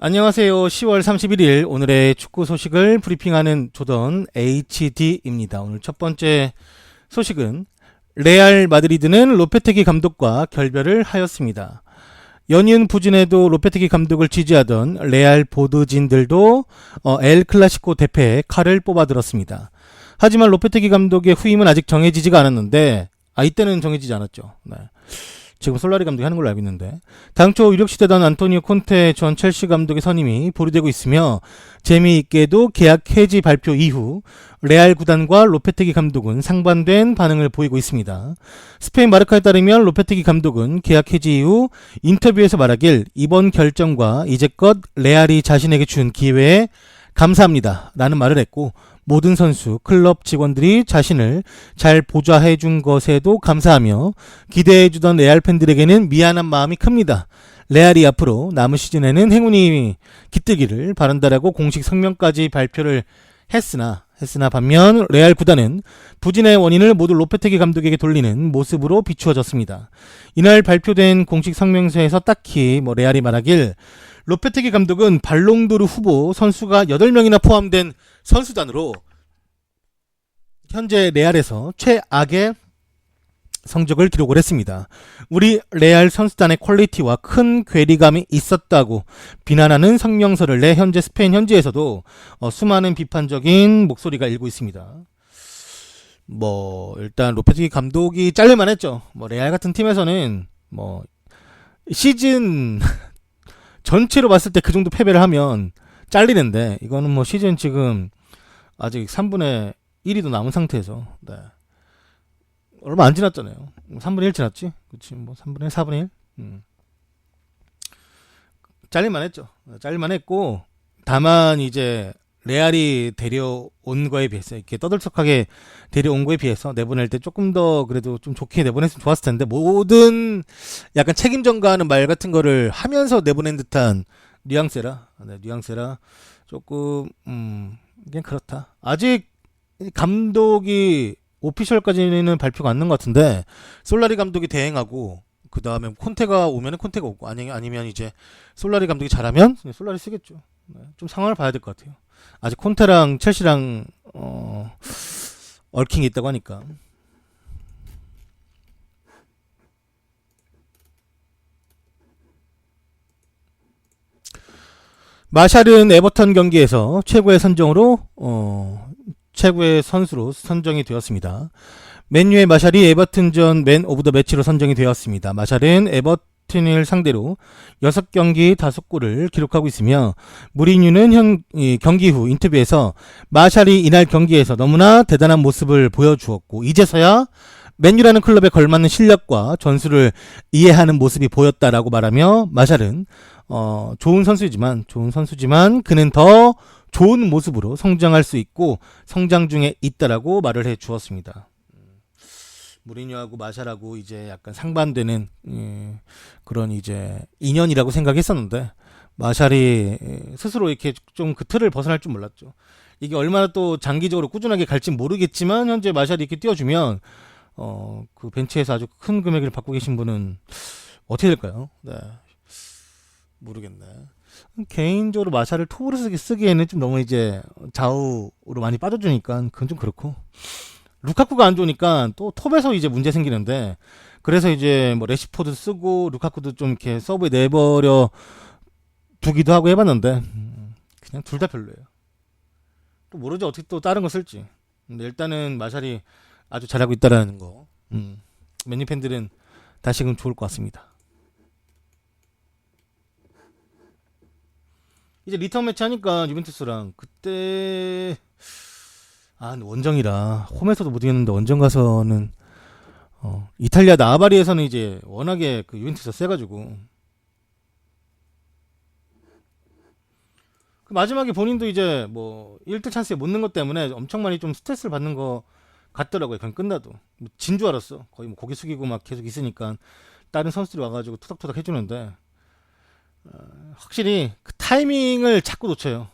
안녕하세요. 10월 31일 오늘의 축구 소식을 브리핑하는 조던 HD입니다. 오늘 첫 번째 소식은 레알 마드리드는 로페테기 감독과 결별을 하였습니다. 연이은 부진에도 로페테기 감독을 지지하던 레알 보드진들도 엘 클라시코 대패에 칼을 뽑아들었습니다. 하지만 로페테기 감독의 후임은 아직 정해지지가 않았는데 이때는 정해지지 않았죠. 네. 지금 솔라리 감독이 하는 걸로 알고 있는데 당초 유력시되던 안토니오 콘테 전 첼시 감독의 선임이 보류되고 있으며 재미있게도 계약 해지 발표 이후 레알 구단과 로페테기 감독은 상반된 반응을 보이고 있습니다. 스페인 마르카에 따르면 로페테기 감독은 계약 해지 이후 인터뷰에서 말하길 이번 결정과 이제껏 레알이 자신에게 준 기회에 감사합니다 라는 말을 했고, 모든 선수, 클럽 직원들이 자신을 잘 보좌해준 것에도 감사하며 기대해주던 레알 팬들에게는 미안한 마음이 큽니다. 레알이 앞으로 남은 시즌에는 행운이 깃들기를 바란다라고 공식 성명까지 발표를 했으나 반면 레알 구단은 부진의 원인을 모두 로페테기 감독에게 돌리는 모습으로 비추어졌습니다. 이날 발표된 공식 성명서에서 딱히 레알이 말하길 로페테기 감독은 발롱도르 후보 선수가 8명이나 포함된 선수단으로 현재 레알에서 최악의 성적을 기록을 했습니다. 우리 레알 선수단의 퀄리티와 큰 괴리감이 있었다고 비난하는 성명서를 내 현재 스페인 현지에서도 수많은 비판적인 목소리가 일고 있습니다. 일단 로페테기 감독이 잘릴만 했죠. 레알 같은 팀에서는 시즌 전체로 봤을 때 그 정도 패배를 하면 잘리는데, 이거는 시즌 지금 아직 3분의 1이도 남은 상태에서, 네. 얼마 안 지났잖아요. 3분의 1 지났지? 그치, 3분의 1, 4분의 1? 잘릴만 했죠. 잘릴만 했고, 다만 이제 레알이 데려온 거에 비해서, 이렇게 떠들썩하게 데려온 거에 비해서 내보낼 때 조금 더 그래도 좀 좋게 내보냈으면 좋았을 텐데, 모든 약간 책임 전가하는 말 같은 거를 하면서 내보낸 듯한 뉘앙세라 조금 그냥 그렇다. 아직 감독이 오피셜까지는 발표가 안 난 것 같은데, 솔라리 감독이 대행하고 그 다음에 콘테가 오면은 콘테가 오고, 아니면 이제 솔라리 감독이 잘하면 솔라리 쓰겠죠. 좀 상황을 봐야 될 것 같아요. 아직 콘테랑 첼시랑 얽힌 게 있다고 하니까. 마샬은 에버턴 경기에서 최고의 선수로 선정이 되었습니다. 맨유의 마샬이 에버튼전 맨 오브 더 매치로 선정이 되었습니다. 마샬은 에버튼을 상대로 6경기 5골을 기록하고 있으며, 무리뉴는 경기 후 인터뷰에서 마샬이 이날 경기에서 너무나 대단한 모습을 보여주었고 이제서야 맨유라는 클럽에 걸맞는 실력과 전술을 이해하는 모습이 보였다라고 말하며, 마샬은 좋은 선수지만 그는 더 좋은 모습으로 성장할 수 있고 성장 중에 있다라고 말을 해 주었습니다. 무리뉴하고 마샬하고 이제 약간 상반되는 그런 이제 인연이라고 생각했었는데, 마샬이 스스로 이렇게 좀 그 틀을 벗어날 줄 몰랐죠. 이게 얼마나 또 장기적으로 꾸준하게 갈지 모르겠지만 현재 마샬이 이렇게 뛰어주면 그 벤치에서 아주 큰 금액을 받고 계신 분은 어떻게 될까요? 네. 모르겠네. 개인적으로 마샬을 톱으로 쓰기에는 좀 너무 이제 좌우로 많이 빠져주니까 그건 좀 그렇고, 루카쿠가 안 좋으니까 또 톱에서 이제 문제 생기는데, 그래서 이제 레시포드 쓰고 루카쿠도 좀 이렇게 서브에 내버려 두기도 하고 해봤는데 그냥 둘 다 별로예요. 또 모르죠, 어떻게 또 다른 거 쓸지. 근데 일단은 마샬이 아주 잘하고 있다라는 거, 맨유 팬들은 다시금 좋을 것 같습니다. 이제 리턴 매치 하니까 유벤투스랑 그때 근데 원정이라 홈에서도 못 이겼는데 원정 가서는 이탈리아 나바리에서는 이제 워낙에 그 유벤투스가 세가지고, 그 마지막에 본인도 이제 1대 찬스에 못 넣은 것 때문에 엄청 많이 좀 스트레스를 받는 거 같더라고요. 그냥 끝나도 진 줄 알았어. 거의 고개 숙이고 막 계속 있으니까 다른 선수들이 와가지고 토닥토닥 해주는데, 확실히 그 타이밍을 자꾸 놓쳐요.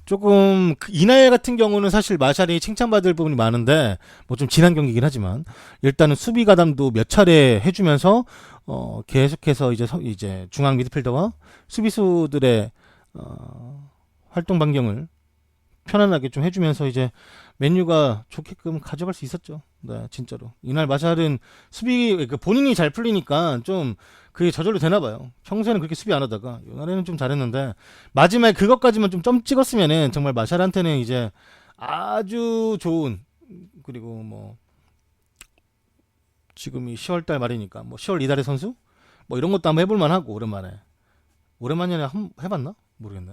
조금 이날 같은 경우는 사실 마샬이 칭찬받을 부분이 많은데 뭐 좀 지난 경기긴 하지만 일단은 수비 가담도 몇 차례 해주면서 계속해서 이제 중앙 미드필더와 수비수들의 활동 반경을 편안하게 좀 해주면서 이제 맨유가 좋게끔 가져갈 수 있었죠. 네, 진짜로. 이날 마샬은 수비, 본인이 잘 풀리니까 좀 그게 저절로 되나 봐요. 평소에는 그렇게 수비 안 하다가, 이날에는 좀 잘했는데, 마지막에 그것까지만 좀 점 찍었으면은 정말 마샬한테는 이제 아주 좋은, 그리고 뭐, 지금이 10월달 말이니까, 뭐 10월 이달의 선수? 뭐 이런 것도 한번 해볼만 하고, 오랜만에. 오랜만에 해봤나? 모르겠네.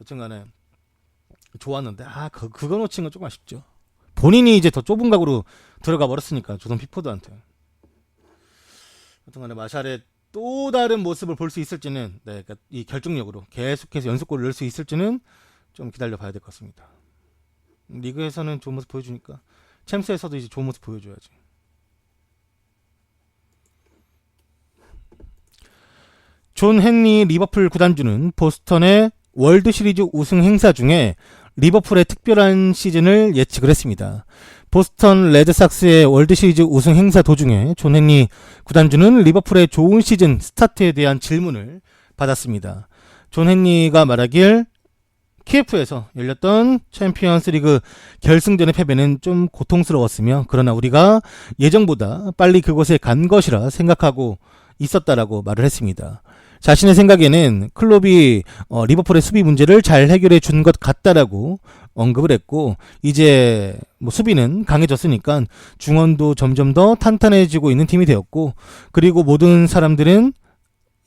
여튼 간에, 좋았는데 그거 놓친 건 조금 아쉽죠. 본인이 이제 더 좁은 각으로 들어가 버렸으니까 조던 피포드한테. 여튼간에 마샬의 또 다른 모습을 볼 수 있을지는 그러니까 이 결정력으로 계속해서 연속골을 넣을 수 있을지는 좀 기다려 봐야 될 것 같습니다. 리그에서는 좋은 모습 보여주니까 챔스에서도 이제 좋은 모습 보여줘야지. 존 헨리 리버풀 구단주는 보스턴의 월드 시리즈 우승 행사 중에 리버풀의 특별한 시즌을 예측을 했습니다. 보스턴 레드삭스의 월드 시리즈 우승 행사 도중에 존 헨리 구단주는 리버풀의 좋은 시즌 스타트에 대한 질문을 받았습니다. 존 헨리가 말하길 키예프에서 열렸던 챔피언스 리그 결승전의 패배는 좀 고통스러웠으며 그러나 우리가 예정보다 빨리 그곳에 간 것이라 생각하고 있었다라고 말을 했습니다. 자신의 생각에는 클롭이 리버풀의 수비 문제를 잘 해결해 준 것 같다라고 언급을 했고 이제 뭐 수비는 강해졌으니까 중원도 점점 더 탄탄해지고 있는 팀이 되었고 그리고 모든 사람들은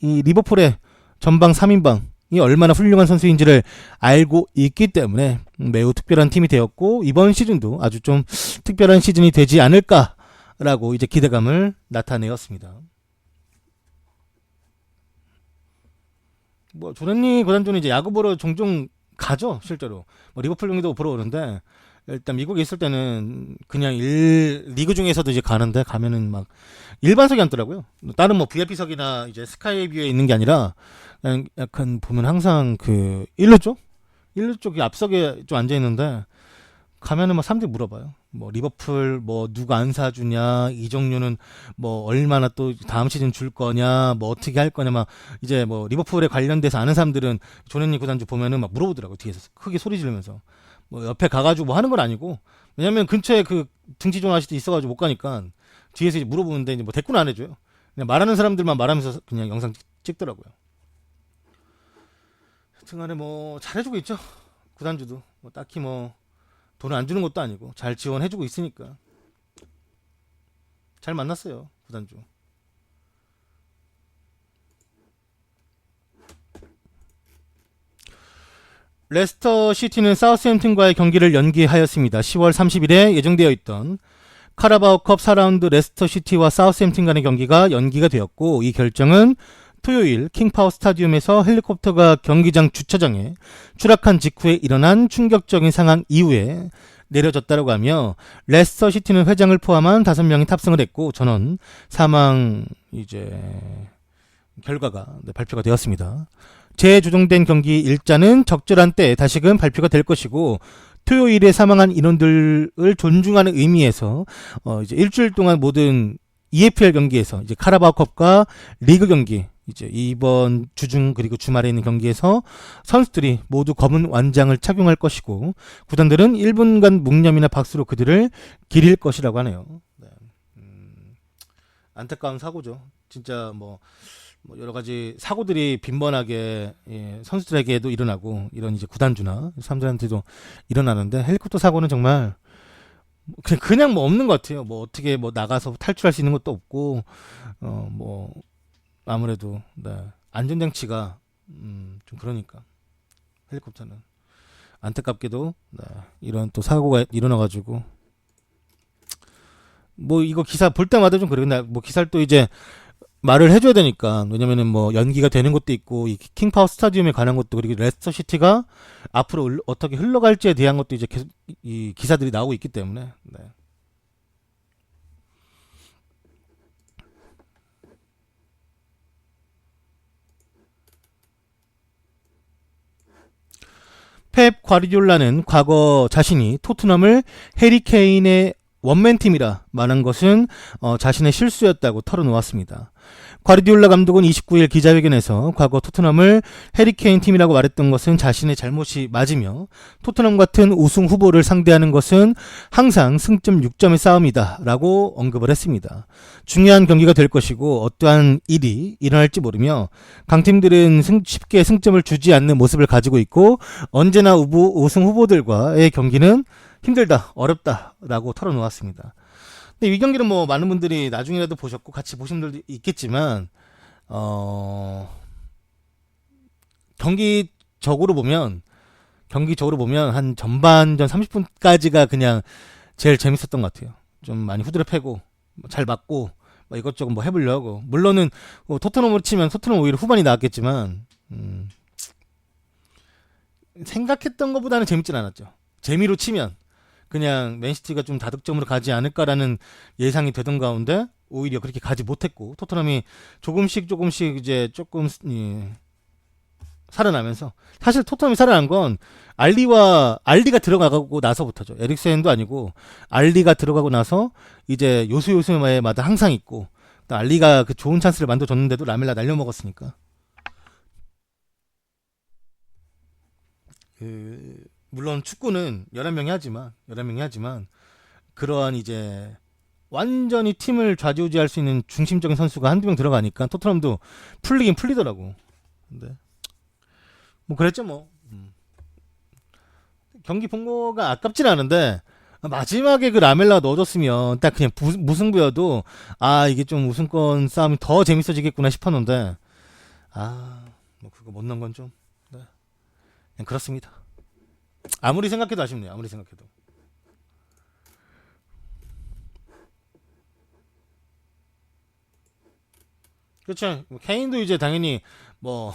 이 리버풀의 전방 3인방이 얼마나 훌륭한 선수인지를 알고 있기 때문에 매우 특별한 팀이 되었고 이번 시즌도 아주 좀 특별한 시즌이 되지 않을까라고 이제 기대감을 나타내었습니다. 뭐 조던니 구단주는 이제 야구 보러 종종 가죠 실제로. 뭐 리버풀 경기도 보러 오는데 일단 미국에 있을 때는 그냥 리그 중에서도 이제 가면은 막 일반석이 앉더라고요. 다른 뭐 VIP석이나 이제 스카이뷰에 있는 게 아니라 그냥 약간 보면 항상 그 1루 쪽이 앞석에 좀 앉아 있는데 가면은 막 사람들이 물어봐요. 뭐 리버풀 뭐 누가 안 사주냐, 이정료는 뭐 얼마나 또 다음 시즌 줄 거냐, 뭐 어떻게 할 거냐 막 이제 뭐 리버풀에 관련돼서 아는 사람들은 조현니 구단주 보면은 막 물어보더라고 뒤에서 크게 소리 지르면서 뭐 옆에 가가지고 뭐 하는 건 아니고 왜냐면 근처에 그 등치 좋은 아저씨도 있어가지고 못 가니까 뒤에서 이제 물어보는데 이제 뭐 대꾸는 안 해줘요. 그냥 말하는 사람들만 말하면서 그냥 영상 찍더라고요. 하여튼간에 뭐 잘해주고 있죠 구단주도 뭐 딱히 뭐 돈을 안 주는 것도 아니고 잘 지원해주고 있으니까 잘 만났어요 구단주. 레스터 시티는 사우스햄튼과의 경기를 연기하였습니다. 10월 30일에 예정되어 있던 카라바오컵 4라운드 레스터 시티와 사우스햄튼 간의 경기가 연기가 되었고 이 결정은 토요일 킹파워 스타디움에서 헬리콥터가 경기장 주차장에 추락한 직후에 일어난 충격적인 상황 이후에 내려졌다고 하며 레스터 시티는 회장을 포함한 5명이 탑승을 했고 전원 사망 결과가 발표가 되었습니다. 재조정된 경기 일자는 적절한 때에 다시금 발표가 될 것이고 토요일에 사망한 인원들을 존중하는 의미에서 이제 일주일 동안 모든 EFL 경기에서 이제 카라바오컵과 리그 경기 이제 이번 주중 그리고 주말에 있는 경기에서 선수들이 모두 검은 완장을 착용할 것이고 구단들은 1분간 묵념이나 박수로 그들을 기릴 것이라고 하네요. 네. 안타까운 사고죠. 진짜 뭐 여러 가지 사고들이 빈번하게 선수들에게도 일어나고 이런 이제 구단주나 사람들한테도 일어나는데 헬리콥터 사고는 정말 그냥 뭐 없는 것 같아요. 뭐 어떻게 뭐 나가서 탈출할 수 있는 것도 없고 뭐 아무래도 네. 안전장치가 좀 그러니까 헬리콥터는 안타깝게도 네. 이런 또 사고가 일어나가지고 뭐 이거 기사 볼 때마다 좀 그래. 근데 뭐 기사를 또 이제 말을 해줘야 되니까 왜냐면은 뭐 연기가 되는 것도 있고 이 킹파워 스타디움에 관한 것도 그리고 레스터 시티가 앞으로 어떻게 흘러갈지에 대한 것도 이제 계속 이 기사들이 나오고 있기 때문에 네. 펩 과르디올라는 과거 자신이 토트넘을 해리케인의 원맨팀이라 말한 것은 자신의 실수였다고 털어놓았습니다. 과르디올라 감독은 29일 기자회견에서 과거 토트넘을 해리케인 팀이라고 말했던 것은 자신의 잘못이 맞으며 토트넘 같은 우승 후보를 상대하는 것은 항상 승점 6점의 싸움이다 라고 언급을 했습니다. 중요한 경기가 될 것이고 어떠한 일이 일어날지 모르며 강팀들은 쉽게 승점을 주지 않는 모습을 가지고 있고 언제나 우승 후보들과의 경기는 힘들다, 어렵다 라고 털어놓았습니다. 근데 이 경기는 뭐 많은 분들이 나중에라도 보셨고 같이 보신 분들도 있겠지만 경기적으로 보면 한 전반전 30분까지가 그냥 제일 재밌었던 것 같아요. 좀 많이 후드려 패고 잘 맞고 뭐 이것저것 뭐 해보려고. 물론은 토트넘으로 치면 토트넘 오히려 후반이 나왔겠지만 생각했던 것보다는 재밌진 않았죠. 재미로 치면 그냥 맨시티가 좀 다득점으로 가지 않을까라는 예상이 되던 가운데 오히려 그렇게 가지 못했고 토트넘이 조금씩 이제 조금 살아나면서, 사실 토트넘이 살아난 건 알리가 들어가고 나서부터죠. 에릭센도 아니고 알리가 들어가고 나서 이제 요소요소마다 항상 있고 또 알리가 그 좋은 찬스를 만들어줬는데도 라멜라 날려먹었으니까. 물론 축구는 11명이 하지만 그러한 이제 완전히 팀을 좌지우지할 수 있는 중심적인 선수가 한두 명 들어가니까 토트넘도 풀리긴 풀리더라고. 근데 뭐 그랬죠 뭐. 경기 본 거가 아깝진 않은데 마지막에 그 라멜라 넣어줬으면 딱 그냥 무승부여도 이게 좀 우승권 싸움이 더 재밌어지겠구나 싶었는데 뭐 그거 못 넣은 건 좀 그냥 그렇습니다. 아무리 생각해도 아쉽네요. 아무리 생각해도. 그렇죠. 케인도 이제 당연히 뭐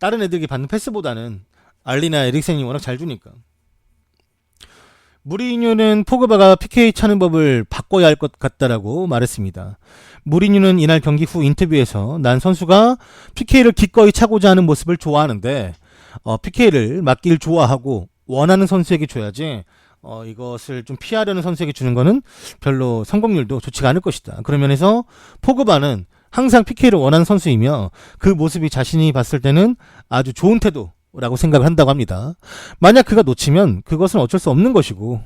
다른 애들이 받는 패스보다는 알리나 에릭센이 워낙 잘 주니까. 무리뉴는 포그바가 PK 차는 법을 바꿔야 할 것 같다라고 말했습니다. 무리뉴는 이날 경기 후 인터뷰에서 난 선수가 PK를 기꺼이 차고자 하는 모습을 좋아하는데 PK를 맞길 좋아하고 원하는 선수에게 줘야지 이것을 좀 피하려는 선수에게 주는 거는 별로 성공률도 좋지가 않을 것이다. 그런 면에서 포그바는 항상 PK를 원하는 선수이며 그 모습이 자신이 봤을 때는 아주 좋은 태도라고 생각을 한다고 합니다. 만약 그가 놓치면 그것은 어쩔 수 없는 것이고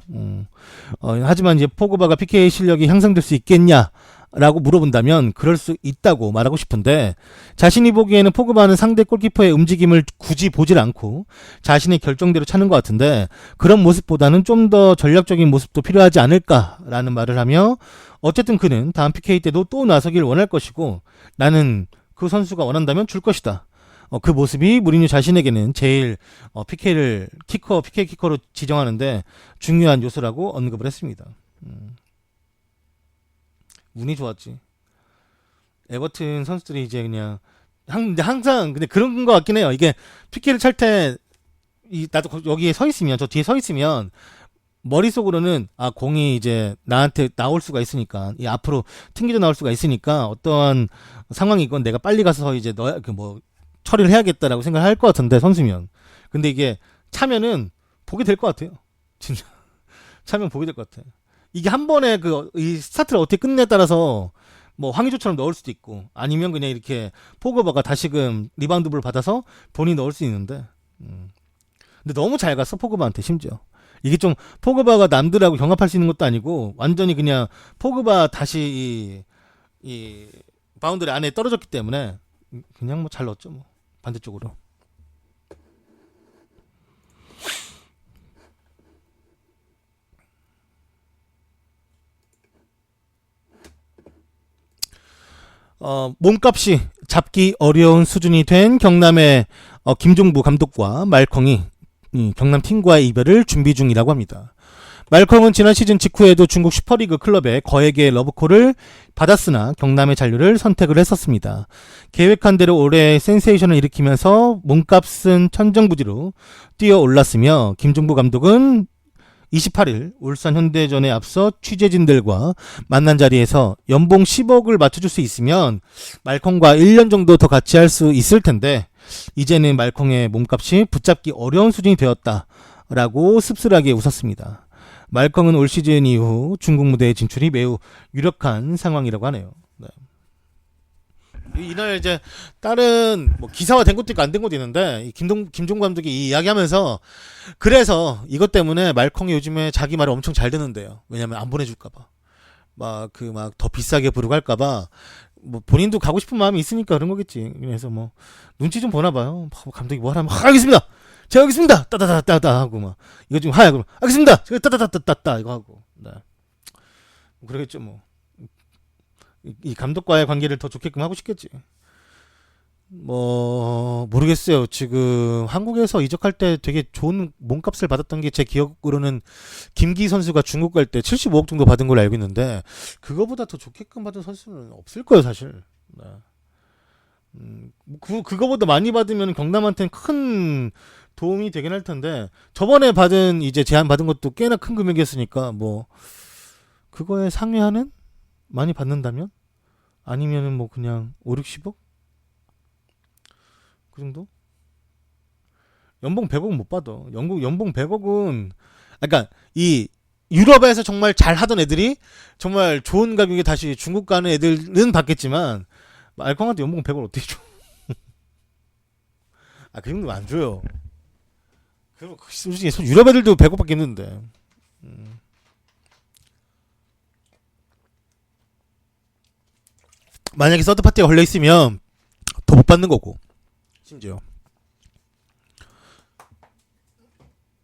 하지만 이제 포그바가 PK 실력이 향상될 수 있겠냐 라고 물어본다면 그럴 수 있다고 말하고 싶은데, 자신이 보기에는 포그바는 상대 골키퍼의 움직임을 굳이 보질 않고 자신의 결정대로 차는 것 같은데 그런 모습보다는 좀 더 전략적인 모습도 필요하지 않을까라는 말을 하며, 어쨌든 그는 다음 PK 때도 또 나서길 원할 것이고 나는 그 선수가 원한다면 줄 것이다. 그 모습이 무리뉴 자신에게는 제일 PK 키커로 지정하는데 중요한 요소라고 언급을 했습니다. 운이 좋았지. 에버튼 선수들이 이제 그냥 항상 근데 그런 것 같긴 해요. 이게 PK를 찰 때 나도 여기에 서 있으면, 저 뒤에 서 있으면 머릿속으로는 공이 이제 나한테 나올 수가 있으니까, 이 앞으로 튕겨져 나올 수가 있으니까 어떠한 상황이건 내가 빨리 가서 이제 처리를 해야겠다라고 생각을 할 것 같은데, 선수면. 근데 이게 차면은 보게 될 것 같아요. 진짜 차면 보게 될 것 같아. 이게 한 번에 이 스타트를 어떻게 끝내에 따라서 뭐 황의조처럼 넣을 수도 있고, 아니면 그냥 이렇게 포그바가 다시금 리바운드를 받아서 본인이 넣을 수 있는데, 근데 너무 잘 갔어 포그바한테. 심지어 이게 좀 포그바가 남들하고 경합할 수 있는 것도 아니고 완전히 그냥 포그바 다시 이 바운더리 안에 떨어졌기 때문에 그냥 뭐 잘 넣었죠 뭐, 반대쪽으로. 몸값이 잡기 어려운 수준이 된 경남의 김종부 감독과 말컹이 경남팀과의 이별을 준비 중이라고 합니다. 말컹은 지난 시즌 직후에도 중국 슈퍼리그 클럽의 거액의 러브콜을 받았으나 경남의 잔류를 선택을 했었습니다. 계획한 대로 올해 센세이션을 일으키면서 몸값은 천정부지로 뛰어올랐으며, 김종부 감독은 28일 울산 현대전에 앞서 취재진들과 만난 자리에서 연봉 10억을 맞춰줄 수 있으면 말컹과 1년 정도 더 같이 할 수 있을 텐데 이제는 말컹의 몸값이 붙잡기 어려운 수준이 되었다 라고 씁쓸하게 웃었습니다. 말컹은 올 시즌 이후 중국 무대의 진출이 매우 유력한 상황이라고 하네요. 네. 이날 이제 다른 뭐 기사화 된 것도 있고 안 된 것도 있는데 김종국 감독이 이 이야기하면서 그래서 이것 때문에 말컹이 요즘에 자기 말을 엄청 잘 듣는데요. 왜냐면 안 보내줄까봐 막 더 비싸게 부르고 할까봐 뭐 본인도 가고 싶은 마음이 있으니까 그런 거겠지. 그래서 뭐 눈치 좀 보나 봐요. 감독이 뭐 하라면 알겠습니다. 제가 하겠습니다. 따다다다다 하고 막 이거 좀 하야 그럼 알겠습니다. 제가 따다다다다 이거 하고 네. 그러겠죠 뭐. 이 감독과의 관계를 더 좋게끔 하고 싶겠지. 뭐 모르겠어요. 지금 한국에서 이적할 때 되게 좋은 몸값을 받았던 게 제 기억으로는 김기 선수가 중국 갈 때 75억 정도 받은 걸로 알고 있는데 그거보다 더 좋게끔 받은 선수는 없을 거예요 사실. 네. 그거보다 많이 받으면 경남한테는 큰 도움이 되긴 할 텐데 저번에 받은 이제 제안 받은 것도 꽤나 큰 금액이었으니까 뭐 그거에 상회하는 많이 받는다면 아니면은 뭐 그냥 5, 60억 그 정도? 연봉 100억은 못 받아. 연봉 100억은 그러니까 이 유럽에서 정말 잘 하던 애들이 정말 좋은 가격에 다시 중국 가는 애들은 받겠지만 말컹한테 연봉 100억 어떻게 줘? 그 정도 안 줘요. 그리고 솔직히 유럽 애들도 100억 받겠는데. 만약에 서드 파티가 걸려 있으면 더 못 받는 거고. 심지어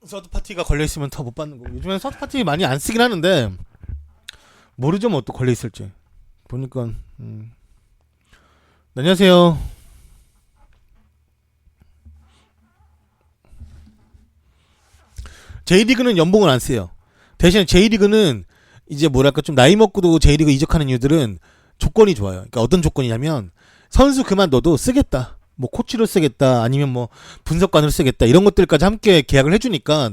서드 파티가 걸려 있으면 더 못 받는 거고. 요즘엔 서드 파티 많이 안 쓰긴 하는데 모르죠 뭐 또 걸려 있을지. 보니까 네, 안녕하세요. J리그는 연봉을 안 써요. 대신에 J리그는 이제 뭐랄까 좀 나이 먹고도 J리그 이적하는 이유들은 조건이 좋아요. 그러니까 어떤 조건이냐면 선수 그만둬도 쓰겠다. 뭐 코치로 쓰겠다. 아니면 뭐 분석관으로 쓰겠다. 이런 것들까지 함께 계약을 해주니까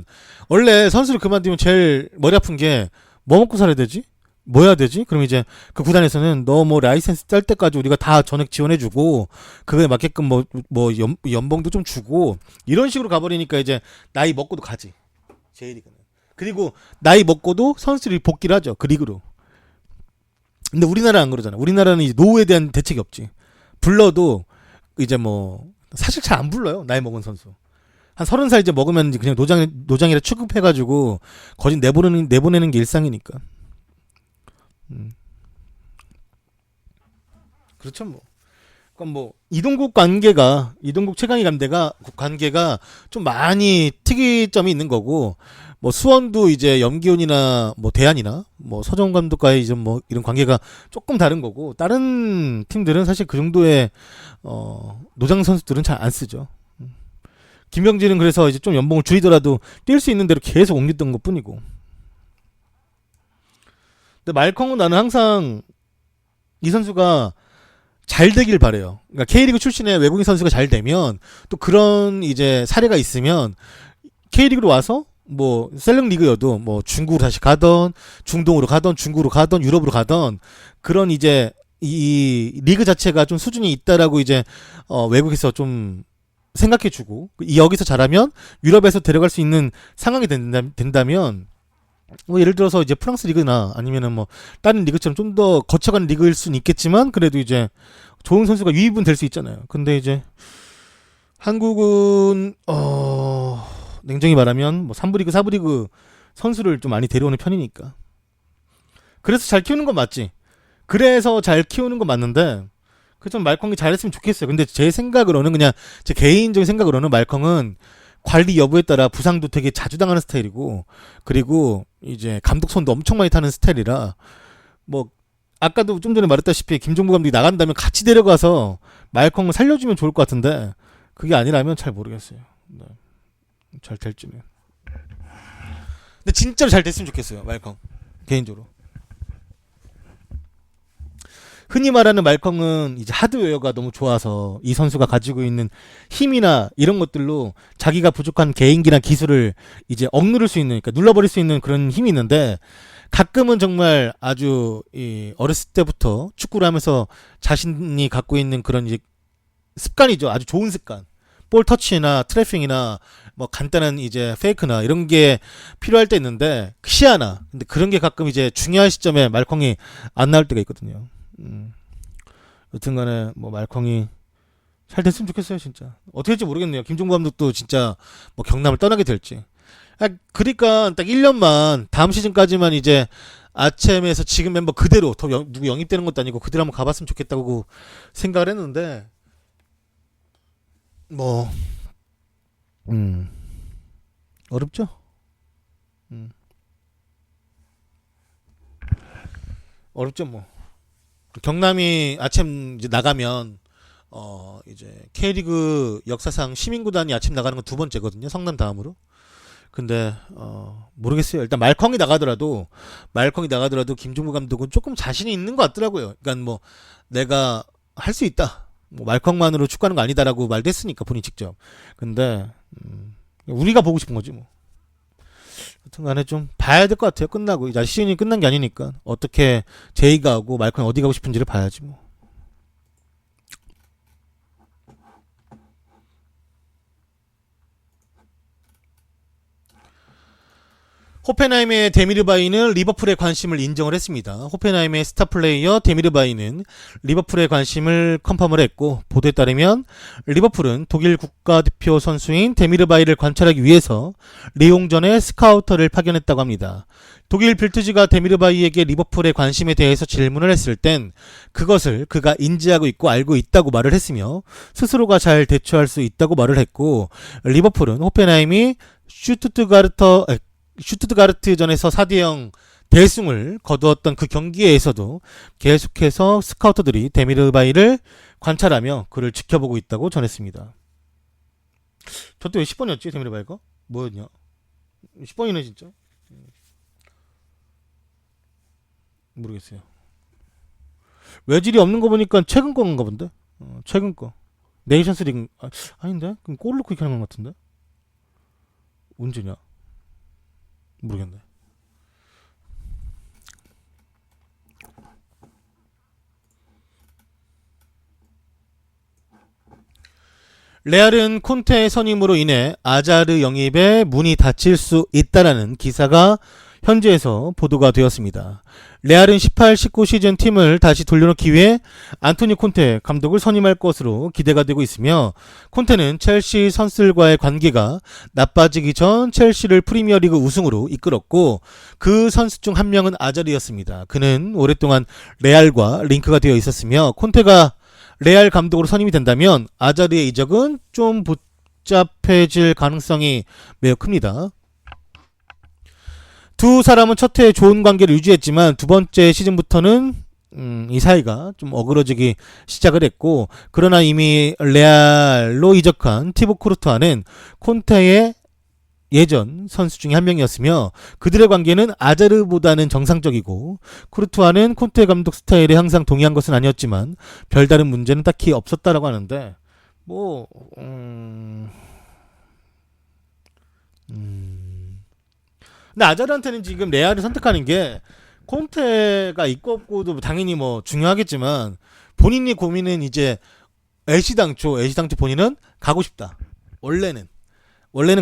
원래 선수를 그만두면 제일 머리 아픈 게 뭐 먹고 살아야 되지? 뭐 해야 되지? 그럼 이제 그 구단에서는 너 뭐 라이센스 짤 때까지 우리가 다 전액 지원해주고 그거에 맞게끔 뭐 연봉도 좀 주고 이런 식으로 가버리니까 이제 나이 먹고도 가지. J리그는. 그리고 나이 먹고도 선수들이 복귀를 하죠. 그 리그로. 근데 우리나라는 안 그러잖아. 우리나라는 이제 노후에 대한 대책이 없지. 불러도 이제 뭐 사실 잘 안 불러요. 나이 먹은 선수. 한 30살 이제 먹으면 그냥 노장이라 취급해가지고 거진 내보내는 게 일상이니까. 그렇죠 뭐. 그럼 뭐 이동국 최강희 관계가 좀 많이 특이점이 있는 거고 뭐 수원도 이제 염기훈이나 뭐 대안이나 뭐 서정 감독과의 이제 뭐 이런 관계가 조금 다른 거고 다른 팀들은 사실 그 정도의 노장 선수들은 잘 안 쓰죠. 김병진은 그래서 이제 좀 연봉을 줄이더라도 뛸 수 있는 대로 계속 옮겼던 것뿐이고. 근데 말컹은 나는 항상 이 선수가 잘 되길 바래요. 그러니까 K리그 출신의 외국인 선수가 잘 되면 또 그런 이제 사례가 있으면 K리그로 와서 뭐 셀렉 리그여도 뭐 중국으로 다시 가던 중동으로 가던 중국으로 가던 유럽으로 가던 그런 이제 이 리그 자체가 좀 수준이 있다라고 이제 외국에서 좀 생각해주고 여기서 잘하면 유럽에서 데려갈 수 있는 상황이 된다면 뭐 예를 들어서 이제 프랑스 리그나 아니면은 뭐 다른 리그처럼 좀 더 거쳐간 리그일 수는 있겠지만 그래도 이제 좋은 선수가 유입은 될 수 있잖아요. 근데 이제 한국은 냉정히 말하면 뭐 3부 리그, 4부 리그 선수를 좀 많이 데려오는 편이니까. 그래서 잘 키우는 건 맞지. 그래서 잘 키우는 건 맞는데 그좀 말컹이 잘했으면 좋겠어요. 근데 제 생각으로는 그냥 제 개인적인 생각으로는 말컹은 관리 여부에 따라 부상도 되게 자주 당하는 스타일이고 그리고 이제 감독 손도 엄청 많이 타는 스타일이라 뭐 아까도 좀 전에 말했다시피 김종부 감독이 나간다면 같이 데려가서 말컹을 살려주면 좋을 것 같은데 그게 아니라면 잘 모르겠어요. 네. 잘 될지는. 근데 진짜로 잘 됐으면 좋겠어요. 말컹 개인적으로. 흔히 말하는 말컹은 이제 하드웨어가 너무 좋아서 이 선수가 가지고 있는 힘이나 이런 것들로 자기가 부족한 개인기나 기술을 이제 억누를 수 있는, 그러니까 눌러버릴 수 있는 그런 힘이 있는데 가끔은 정말 아주 어렸을 때부터 축구를 하면서 자신이 갖고 있는 그런 이제 습관이죠. 아주 좋은 습관. 볼 터치나 트래핑이나 뭐 간단한 이제 페이크나 이런 게 필요할 때 있는데 시야나 근데 그런 게 가끔 이제 중요한 시점에 말컹이 안 나올 때가 있거든요. 여튼간에 뭐 말컹이 잘 됐으면 좋겠어요 진짜. 어떻게 될지 모르겠네요. 김종국 감독도 진짜 뭐 경남을 떠나게 될지. 그러니까 딱 1년만 다음 시즌까지만 이제 아챔에서 지금 멤버 그대로 더 누구 영입되는 것도 아니고 그대로 한번 가봤으면 좋겠다고 생각을 했는데 뭐 어렵죠. 어렵죠 뭐. 경남이 아챔 이제 나가면 이제 K리그 역사상 시민구단이 아침 나가는 건 두 번째거든요. 성남 다음으로. 근데 모르겠어요. 일단 말컹이 나가더라도 김종국 감독은 조금 자신이 있는 것 같더라고요. 그러니까 뭐 내가 할 수 있다. 뭐 말컹만으로 축구하는 거 아니다라고 말도 했으니까 본인 직접. 근데 우리가 보고 싶은 거지 뭐. 여튼간에 좀 봐야 될 것 같아요. 끝나고 이제 시즌이 끝난 게 아니니까 어떻게 제이가 하고 말컹이 어디 가고 싶은지를 봐야지 뭐. 호펜하임의 데미르바이는 리버풀의 관심을 인정을 했습니다. 호펜하임의 스타 플레이어 데미르바이는 리버풀의 관심을 컨펌을 했고 보도에 따르면 리버풀은 독일 국가대표 선수인 데미르바이를 관찰하기 위해서 리옹전에 스카우터를 파견했다고 합니다. 독일 빌트지가 데미르바이에게 리버풀의 관심에 대해서 질문을 했을 땐 그것을 그가 인지하고 있고 알고 있다고 말을 했으며 스스로가 잘 대처할 수 있다고 말을 했고 리버풀은 호펜하임이 슈투트가르트전에서 4대0 대승을 거두었던 그 경기에서도 계속해서 스카우터들이 데미르바이를 관찰하며 그를 지켜보고 있다고 전했습니다. 저때 왜 10번이었지 데미르바이가? 뭐였냐? 10번이네 진짜. 모르겠어요. 외질이 없는 거 보니까 최근 건가 본데? 최근 거. 네이션스 리그 아닌데? 그럼 골을 넣고 이렇게 하는 것 같은데? 언제냐? 모르겠네. 레알은 콘테의 선임으로 인해 아자르 영입에 문이 닫힐 수 있다라는 기사가 현지에서 보도가 되었습니다. 레알은 18-19 시즌 팀을 다시 돌려놓기 위해 안토니 콘테 감독을 선임할 것으로 기대가 되고 있으며 콘테는 첼시 선수들과의 관계가 나빠지기 전 첼시를 프리미어리그 우승으로 이끌었고 그 선수 중 한 명은 아자르였습니다. 그는 오랫동안 레알과 링크가 되어 있었으며 콘테가 레알 감독으로 선임이 된다면 아자르의 이적은 좀 복잡해질 가능성이 매우 큽니다. 두 사람은 첫 해 좋은 관계를 유지했지만 두 번째 시즌부터는 이 사이가 좀 어그러지기 시작을 했고 그러나 이미 레알로 이적한 티보 쿠르투아는 콘테의 예전 선수 중에 한 명이었으며 그들의 관계는 아자르보다는 정상적이고 쿠르투아는 콘테 감독 스타일에 항상 동의한 것은 아니었지만 별다른 문제는 딱히 없었다라고 하는데 뭐 근데 아자르한테는 지금 레알을 선택하는 게 콘테가 있고 없고도 당연히 뭐 중요하겠지만 본인이 고민은 이제 LC당초 본인은 가고 싶다. 원래는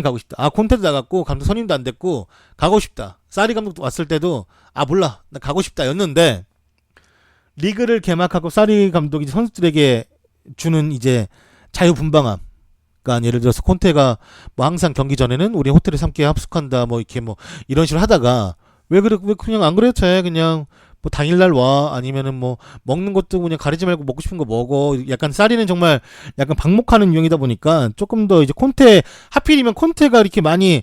가고 싶다. 아 콘테도 나갔고 감독 선임도 안 됐고 가고 싶다. 사리 감독도 왔을 때도 아 몰라 나 가고 싶다 였는데 리그를 개막하고 사리 감독이 선수들에게 주는 이제 자유분방함. 그러니까 예를 들어서 콘테가 뭐 항상 경기 전에는 우리 호텔에 함께 합숙한다 뭐 이렇게 뭐 이런 식으로 하다가 왜 그냥 안 그래도 돼 그냥 뭐 당일날 와 아니면은 뭐 먹는 것도 그냥 가리지 말고 먹고 싶은 거 먹어 약간 쌀이는 정말 약간 방목하는 유형이다 보니까 조금 더 이제 콘테 하필이면 콘테가 이렇게 많이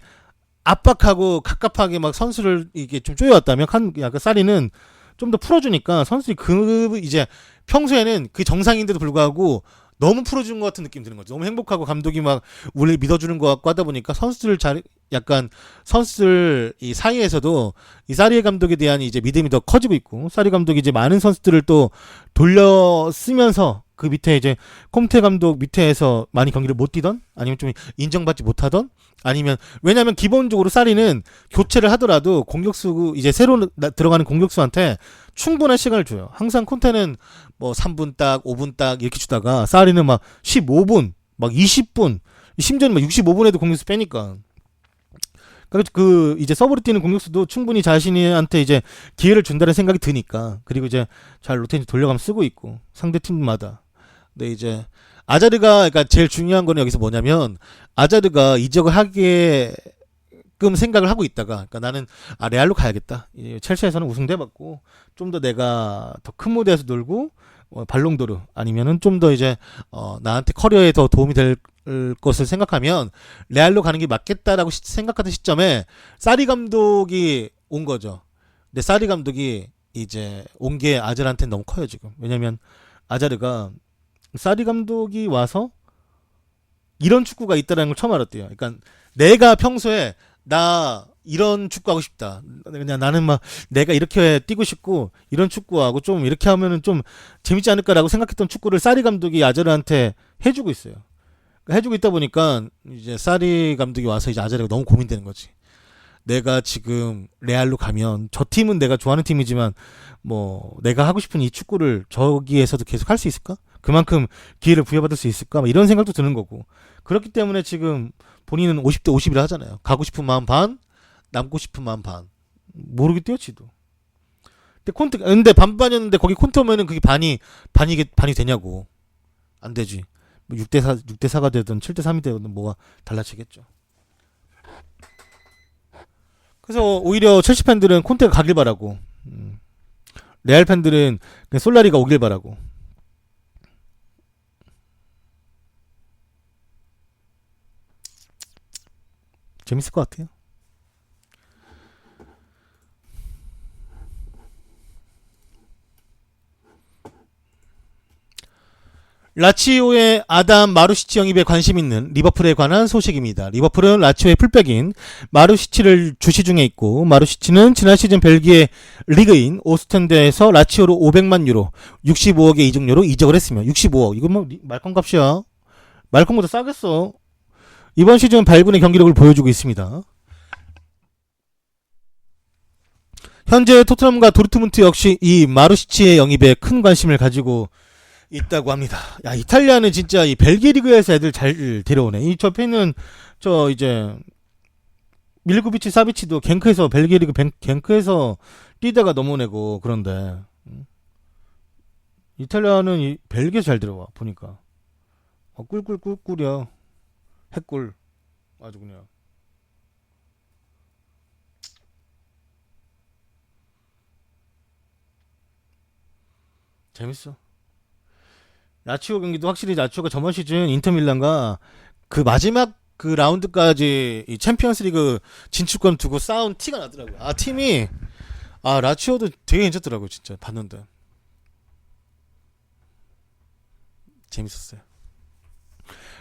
압박하고 갑갑하게 막 선수를 이게 좀 쪼여왔다면 약간 쌀이는 좀 더 풀어주니까 선수들이 그 이제 평소에는 그 정상인데도 불구하고 너무 풀어주는 것 같은 느낌 드는 거죠. 너무 행복하고 감독이 막 우리를 믿어주는 것 같고 하다 보니까 선수들 이 사이에서도 이 사리 감독에 대한 이제 믿음이 더 커지고 있고 사리 감독이 이제 많은 선수들을 또 돌려 쓰면서 그 밑에 이제 콤테 감독 밑에서 많이 경기를 못 뛰던 아니면 좀 인정받지 못하던 아니면 왜냐면 기본적으로 사리는 교체를 하더라도 공격수 이제 새로 들어가는 공격수한테 충분한 시간을 줘요. 항상 콘테는 뭐 3분 딱 5분 딱 이렇게 주다가 사리는 막 15분 막 20분 심지어는 막 65분에도 공격수 빼니까. 이제 서브로 뛰는 공격수도 충분히 자신한테 이제 기회를 준다는 생각이 드니까. 그리고 이제 잘 로테이션 돌려가면 쓰고 있고, 상대 팀마다. 근데 이제, 아자르가, 그러니까 제일 중요한 거는 여기서 뭐냐면, 아자르가 이적을 하게끔 생각을 하고 있다가, 그러니까 나는, 레알로 가야겠다. 첼시에서는 우승도 해봤고, 좀 더 내가 더 큰 무대에서 놀고, 발롱도르, 아니면은 좀 더 이제, 나한테 커리어에 더 도움이 될 것을 생각하면 레알로 가는 게 맞겠다라고 생각하던 시점에 사리 감독이 온 거죠. 근데 사리 감독이 이제 온 게 아자르한테 너무 커요 지금. 왜냐면 아자르가 사리 감독이 와서 이런 축구가 있다는 걸 처음 알았대요. 그러니까 내가 평소에 나 이런 축구 하고 싶다. 그냥 나는 막 내가 이렇게 뛰고 싶고 이런 축구하고 좀 이렇게 하면은 좀 재밌지 않을까라고 생각했던 축구를 사리 감독이 아자르한테 해주고 있어요. 해주고 있다 보니까 이제 사리 감독이 와서 이제 아자르가 너무 고민되는 거지. 내가 지금 레알로 가면 저 팀은 내가 좋아하는 팀이지만 뭐 내가 하고 싶은 이 축구를 저기에서도 계속 할 수 있을까? 그만큼 기회를 부여받을 수 있을까? 막 이런 생각도 드는 거고. 그렇기 때문에 지금 본인은 50대 50이라 하잖아요. 가고 싶은 마음 반, 남고 싶은 마음 반. 모르겠대요, 지도. 근데 반반이었는데 거기 콘테 오면은 그게 반이 되냐고. 안 되지. 6대4가 되든 7대3이 되든 뭐가 달라지겠죠. 그래서 오히려 첼시 팬들은 콘테가 가길 바라고, 레알 팬들은 그냥 솔라리가 오길 바라고. 재밌을 것 같아요. 라치오의 아담 마루시치 영입에 관심 있는 리버풀에 관한 소식입니다. 리버풀은 라치오의 풀백인 마루시치를 주시 중에 있고, 마루시치는 지난 시즌 벨기에 리그인 오스텐드에서 라치오로 500만 유로, 65억의 이적료로 이적을 했으며, 65억. 이건 뭐 말콤 값이야. 말콤보다 싸겠어. 이번 시즌 발군의 경기력을 보여주고 있습니다. 현재 토트넘과 도르트문트 역시 이 마루시치의 영입에 큰 관심을 가지고 있다고 합니다. 야, 이탈리아는 진짜 이 벨기에 리그에서 애들 잘 데려오네. 이 옆에 있는 저 이제 밀코비치 사비치도 겐크에서 벨기에 리그 겐크에서 뛰다가 넘어내고. 그런데 이탈리아는 이 벨기에 잘 들어와 보니까. 꿀꿀꿀꿀이야. 핵꿀. 아주 그냥. 재밌어. 라치오 경기도 확실히 라치오가 저번 시즌 인터밀란과 그 마지막 그 라운드까지 이 챔피언스리그 진출권 두고 싸운 티가 나더라고요. 팀이 라치오도 되게 괜찮더라고요. 진짜 봤는데 재밌었어요.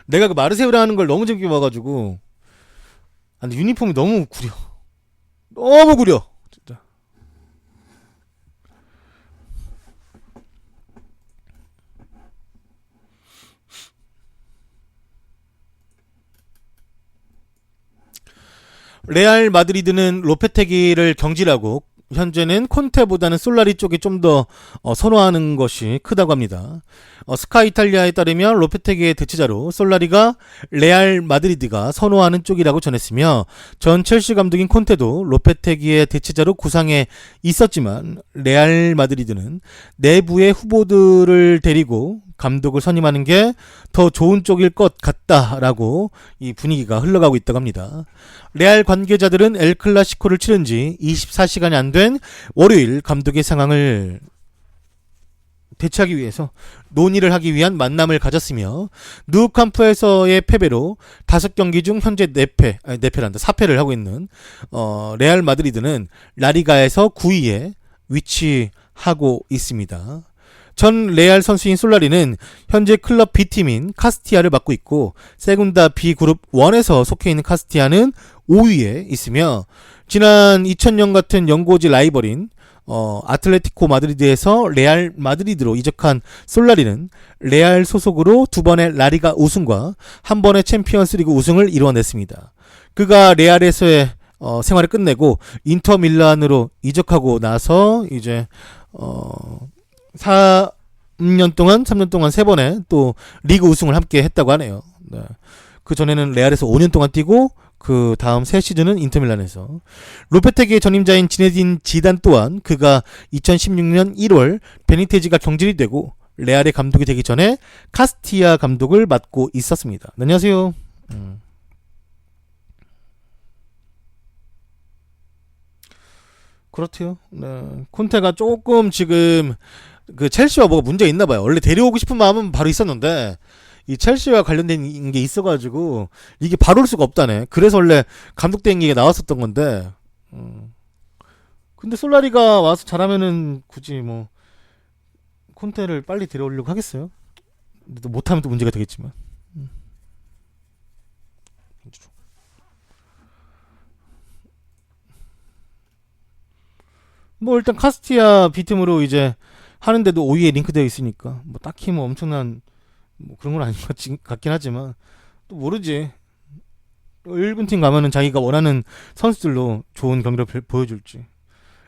내가 그 마르세유라 하는 걸 너무 재밌게 봐가지고. 근데 유니폼이 너무 구려. 너무 구려. 진짜. 레알 마드리드는 로페테기를 경질하고 현재는 콘테보다는 솔라리 쪽이 좀 더 선호하는 것이 크다고 합니다. 스카 이탈리아에 따르면 로페테기의 대체자로 솔라리가 레알 마드리드가 선호하는 쪽이라고 전했으며, 전 첼시 감독인 콘테도 로페테기의 대체자로 구상에 있었지만 레알 마드리드는 내부의 후보들을 데리고 감독을 선임하는 게 더 좋은 쪽일 것 같다라고 이 분위기가 흘러가고 있다고 합니다. 레알 관계자들은 엘 클라시코를 치른 지 24시간이 안 된 월요일 감독의 상황을 대처하기 위해서 논의를 하기 위한 만남을 가졌으며, 누캄프에서의 패배로 5경기 중 현재 4패를 하고 있는 레알 마드리드는 라리가에서 9위에 위치하고 있습니다. 전 레알 선수인 솔라리는 현재 클럽 B팀인 카스티아를 맡고 있고, 세군다 B그룹 1에서 속해 있는 카스티아는 5위에 있으며, 지난 2000년 같은 연고지 라이벌인 아틀레티코 마드리드에서 레알 마드리드로 이적한 솔라리는 레알 소속으로 2번의 라리가 우승과 1번의 챔피언스리그 우승을 이뤄냈습니다. 그가 레알에서의 생활을 끝내고 인터 밀란으로 이적하고 나서 이제 3년 동안 3번의 또 리그 우승을 함께 했다고 하네요. 네. 그 전에는 레알에서 5년 동안 뛰고 그 다음 새 시즌은 인터밀란에서. 로페테기의 전임자인 지네딘 지단 또한 그가 2016년 1월 베니테즈가 경질이 되고 레알의 감독이 되기 전에 카스티아 감독을 맡고 있었습니다. 안녕하세요. 그렇대요. 네. 콘테가 조금 지금 그 첼시와 뭐가 문제가 있나 봐요. 원래 데려오고 싶은 마음은 바로 있었는데 이 첼시와 관련된 게 있어가지고 이게 바로 올 수가 없다네. 그래서 원래 감독 대행 얘기가 나왔었던 건데. 근데 솔라리가 와서 잘하면은 굳이 뭐 콘테를 빨리 데려오려고 하겠어요. 근데 또 못하면 또 문제가 되겠지만. 뭐 일단 카스티아 비틈으로 이제 하는데도 5위에 링크되어 있으니까 뭐 딱히 뭐 엄청난 뭐 그런 건 아닌 것 같긴 하지만 또 모르지. 1군 팀 가면은 자기가 원하는 선수들로 좋은 경기를 보여줄지.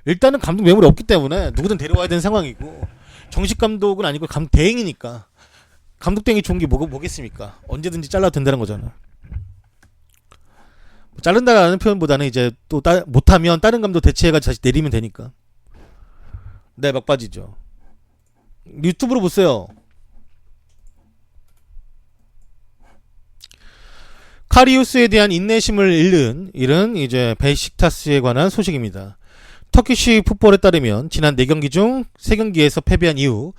일단은 감독 매물이 없기 때문에 누구든 데려와야 되는 상황이고 정식 감독은 아니고 감독 대행이니까 감독 대행이 좋은 게 뭐겠습니까? 언제든지 잘라도 된다는 거잖아. 자른다라는 표현보다는 이제 또 못하면 다른 감독 대체해가지고 다시 내리면 되니까. 네, 막바지죠. 유튜브로 보세요. 카리우스에 대한 인내심을 잃은 이제 베식타스에 관한 소식입니다. 터키시 풋볼에 따르면 지난 4경기 중 3경기에서 패배한 이후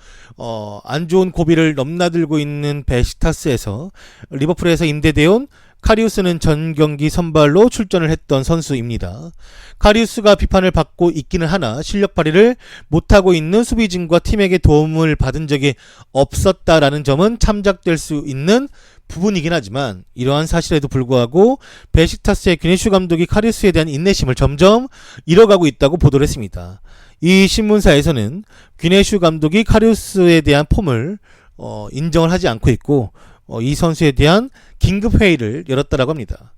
안 좋은 고비를 넘나들고 있는 베식타스에서 리버풀에서 임대되어 온 카리우스는 전 경기 선발로 출전을 했던 선수입니다. 카리우스가 비판을 받고 있기는 하나 실력 발휘를 못하고 있는 수비진과 팀에게 도움을 받은 적이 없었다라는 점은 참작될 수 있는 부분이긴 하지만 이러한 사실에도 불구하고 베식타스의 귀네슈 감독이 카리우스에 대한 인내심을 점점 잃어가고 있다고 보도를 했습니다. 이 신문사에서는 귀네슈 감독이 카리우스에 대한 폼을 인정을 하지 않고 있고 이 선수에 대한 긴급회의를 열었다라고 합니다.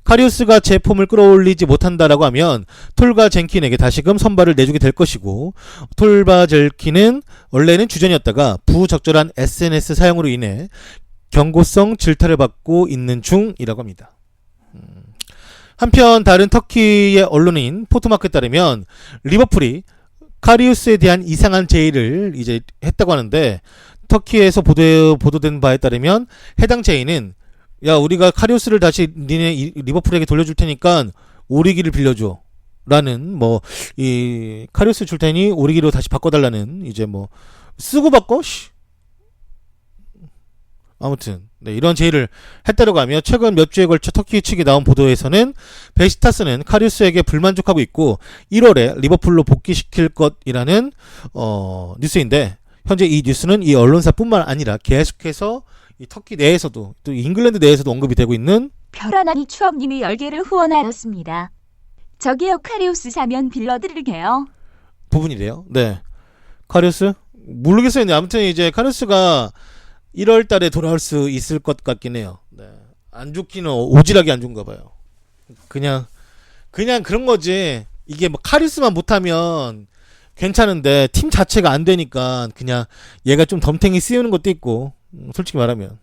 카리우스가 제 폼을 끌어올리지 못한다라고 하면 톨바 젠킨에게 다시금 선발을 내주게 될 것이고 톨바 젠킨은 원래는 주전이었다가 부적절한 SNS 사용으로 인해 경고성 질타를 받고 있는 중이라고 합니다. 한편 다른 터키의 언론인 포토마크에 따르면 리버풀이 카리우스에 대한 이상한 제의를 이제 했다고 하는데 터키에서 보도된 바에 따르면 해당 제의는 야 우리가 카리우스를 다시 니네 리버풀에게 돌려줄 테니까 오리기를 빌려줘 라는 뭐 이 카리우스 줄 테니 오리기로 다시 바꿔달라는 이제 뭐 쓰고 바꿔 아무튼 네, 이런 제의를 했다고 하며 최근 몇 주에 걸쳐 터키 측이 나온 보도에서는 베시타스는 카리우스에게 불만족하고 있고 1월에 리버풀로 복귀시킬 것이라는 뉴스인데 현재 이 뉴스는 이 언론사뿐만 아니라 계속해서 이 터키 내에서도 또 잉글랜드 내에서도 언급이 되고 있는 별하나니 추억님이 10개를 후원하였습니다. 저기요 카리우스 사면 빌려드릴게요. 부분이래요. 네, 카리우스 모르겠어요. 아무튼 이제 카리우스가 1월 달에 돌아올 수 있을 것 같긴 해요. 네. 안 좋기는 오질하게 안 좋은가 봐요. 그냥 그런 거지. 이게 뭐 카리스만 못하면 괜찮은데 팀 자체가 안 되니까 그냥 얘가 좀 덤탱이 씌우는 것도 있고 솔직히 말하면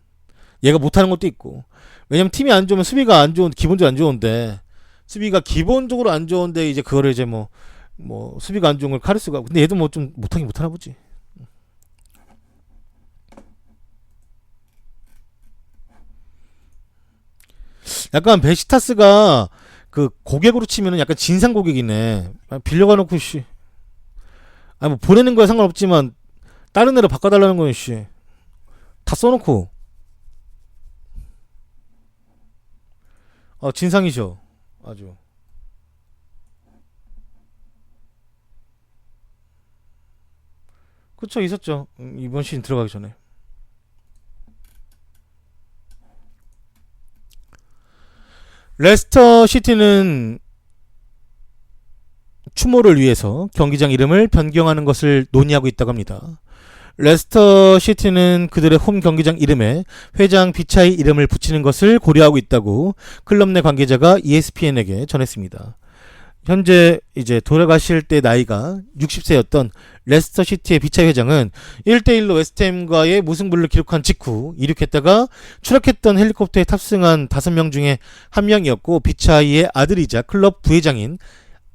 얘가 못하는 것도 있고 왜냐면 팀이 안 좋으면 수비가 안 좋은 기본적으로 안 좋은데 수비가 기본적으로 안 좋은데 이제 그거를 이제 뭐 수비가 안 좋은 걸 카리스가 근데 얘도 뭐 좀 못하긴 못하나 보지. 약간 베시타스가 그 고객으로 치면은 약간 진상 고객이네. 빌려가 놓고 씨. 아니 뭐 보내는 거야 상관없지만 다른 애로 바꿔달라는 거는 씨. 다 써놓고. 진상이죠. 아주. 그쵸 있었죠. 이번 시즌 들어가기 전에. 레스터 시티는 추모를 위해서 경기장 이름을 변경하는 것을 논의하고 있다고 합니다. 레스터 시티는 그들의 홈 경기장 이름에 회장 비차의 이름을 붙이는 것을 고려하고 있다고 클럽 내 관계자가 ESPN에게 전했습니다. 현재 이제 돌아가실 때 나이가 60세였던 레스터 시티의 비차 회장은 1대1로 웨스트햄과의 무승부를 기록한 직후 이륙했다가 추락했던 헬리콥터에 탑승한 5명 중에 한 명이었고, 비차이의 아들이자 클럽 부회장인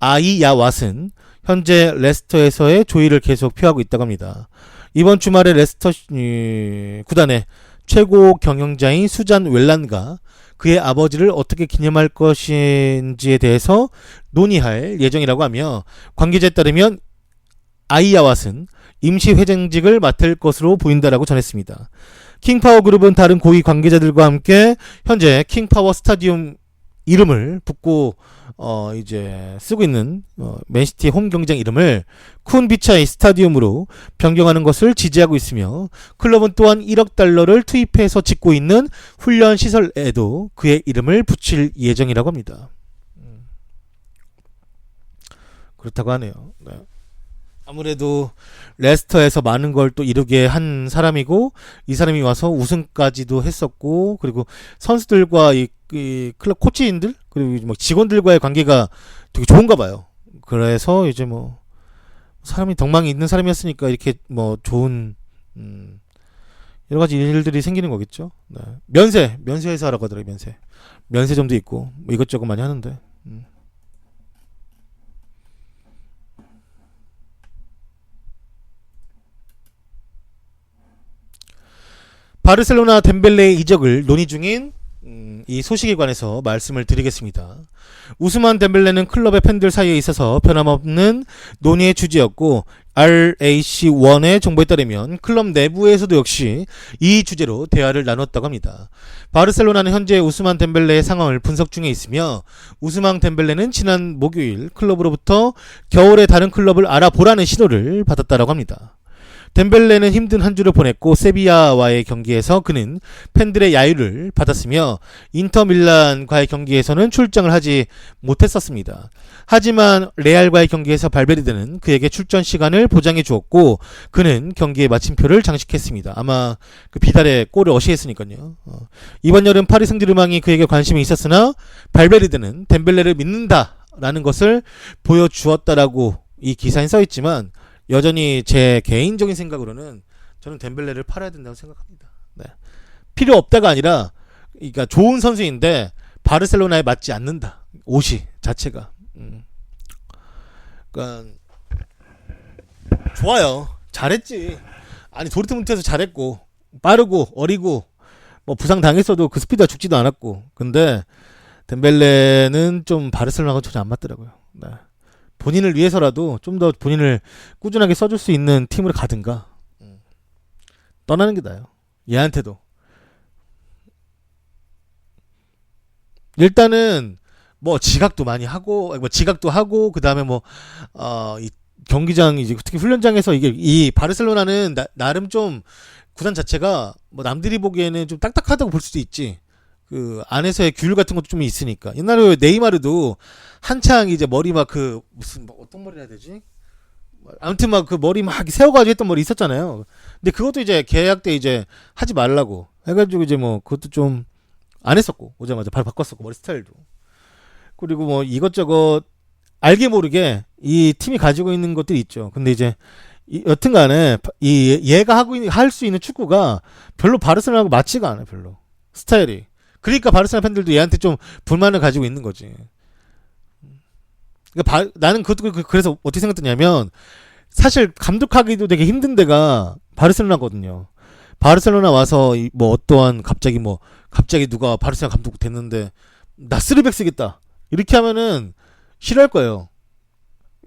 아이야 왓은 현재 레스터에서의 조의를 계속 표하고 있다고 합니다. 이번 주말에 레스터 구단의 최고 경영자인 수잔 웰란과 그의 아버지를 어떻게 기념할 것인지에 대해서 논의할 예정이라고 하며, 관계자에 따르면 아이야 왓은 임시 회장직을 맡을 것으로 보인다라고 전했습니다. 킹파워 그룹은 다른 고위 관계자들과 함께 현재 킹파워 스타디움 이름을 붙고 이제 쓰고 있는 맨시티 홈 경기장 이름을 쿤 비차이 스타디움으로 변경하는 것을 지지하고 있으며, 클럽은 또한 1억 달러를 투입해서 짓고 있는 훈련 시설에도 그의 이름을 붙일 예정이라고 합니다. 그렇다고 하네요. 네. 아무래도 레스터에서 많은 걸 또 이루게 한 사람이고, 이 사람이 와서 우승까지도 했었고, 그리고 선수들과 이 클럽 코치인들 그리고 막 직원들과의 관계가 되게 좋은가 봐요. 그래서 이제 뭐 사람이 덕망이 있는 사람이었으니까 이렇게 뭐 좋은 여러 가지 일들이 생기는 거겠죠. 네. 면세 회사라고 하더라고요. 면세점도 있고 뭐 이것저것 많이 하는데. 바르셀로나 덴벨레의 이적을 논의 중인 이 소식에 관해서 말씀을 드리겠습니다. 우스만 덴벨레는 클럽의 팬들 사이에 있어서 변함없는 논의의 주제였고, RAC1의 정보에 따르면 클럽 내부에서도 역시 이 주제로 대화를 나눴다고 합니다. 바르셀로나는 현재 우스만 덴벨레의 상황을 분석 중에 있으며, 우스만 덴벨레는 지난 목요일 클럽으로부터 겨울에 다른 클럽을 알아보라는 신호를 받았다고 합니다. 덴벨레는 힘든 한 주를 보냈고, 세비야와의 경기에서 그는 팬들의 야유를 받았으며 인터밀란과의 경기에서는 출장을 하지 못했었습니다. 하지만 레알과의 경기에서 발베르데는 그에게 출전 시간을 보장해 주었고, 그는 경기의 마침표를 장식했습니다. 아마 그 비달에 골을 어시했으니까요. 이번 여름 파리 생제르맹이 그에게 관심이 있었으나 발베르데는 덴벨레를 믿는다라는 것을 보여주었다라고 이 기사에 써있지만, 여전히 제 개인적인 생각으로는 저는 덴벨레를 팔아야 된다고 생각합니다. 네. 필요 없다가 아니라, 그러니까 좋은 선수인데 바르셀로나에 맞지 않는다. 옷이 자체가. 그러니까 좋아요. 잘했지. 아니 도르트문트에서 잘했고 빠르고 어리고 뭐 부상 당했어도 그 스피드가 죽지도 않았고. 근데 덴벨레는 좀 바르셀로나가 전혀 안 맞더라고요. 네. 본인을 위해서라도 좀 더 본인을 꾸준하게 써줄 수 있는 팀으로 가든가 떠나는 게 나아요. 얘한테도 일단은 뭐 지각도 많이 하고, 뭐 지각도 하고, 그 다음에 뭐 이 경기장 이제 특히 훈련장에서 이게 이 바르셀로나는 나름 좀 구단 자체가 뭐 남들이 보기에는 좀 딱딱하다고 볼 수도 있지. 그 안에서의 규율 같은 것도 좀 있으니까. 옛날에 네이마르도 한창 이제 머리 막 그 무슨 뭐 어떤 머리 해야 되지? 아무튼 막 그 머리 막 세워가지고 했던 머리 있었잖아요. 근데 그것도 이제 계약 때 이제 하지 말라고 해가지고 이제 뭐 그것도 좀 안 했었고, 오자마자 바로 바꿨었고, 머리 스타일도. 그리고 뭐 이것저것 알게 모르게 이 팀이 가지고 있는 것들이 있죠. 근데 이제 여튼간에 얘가 할 수 있는 축구가 별로 바르셀로나하고 맞지가 않아요. 별로 스타일이. 그러니까 바르셀로나 팬들도 얘한테 좀 불만을 가지고 있는 거지. 그러니까 나는 그것도 그래서 어떻게 생각했냐면, 사실 감독하기도 되게 힘든 데가 바르셀로나거든요. 바르셀로나 와서 뭐 어떠한 갑자기 누가 바르셀로나 감독 됐는데 나 쓰리백 쓰겠다 이렇게 하면은 싫어할 거예요.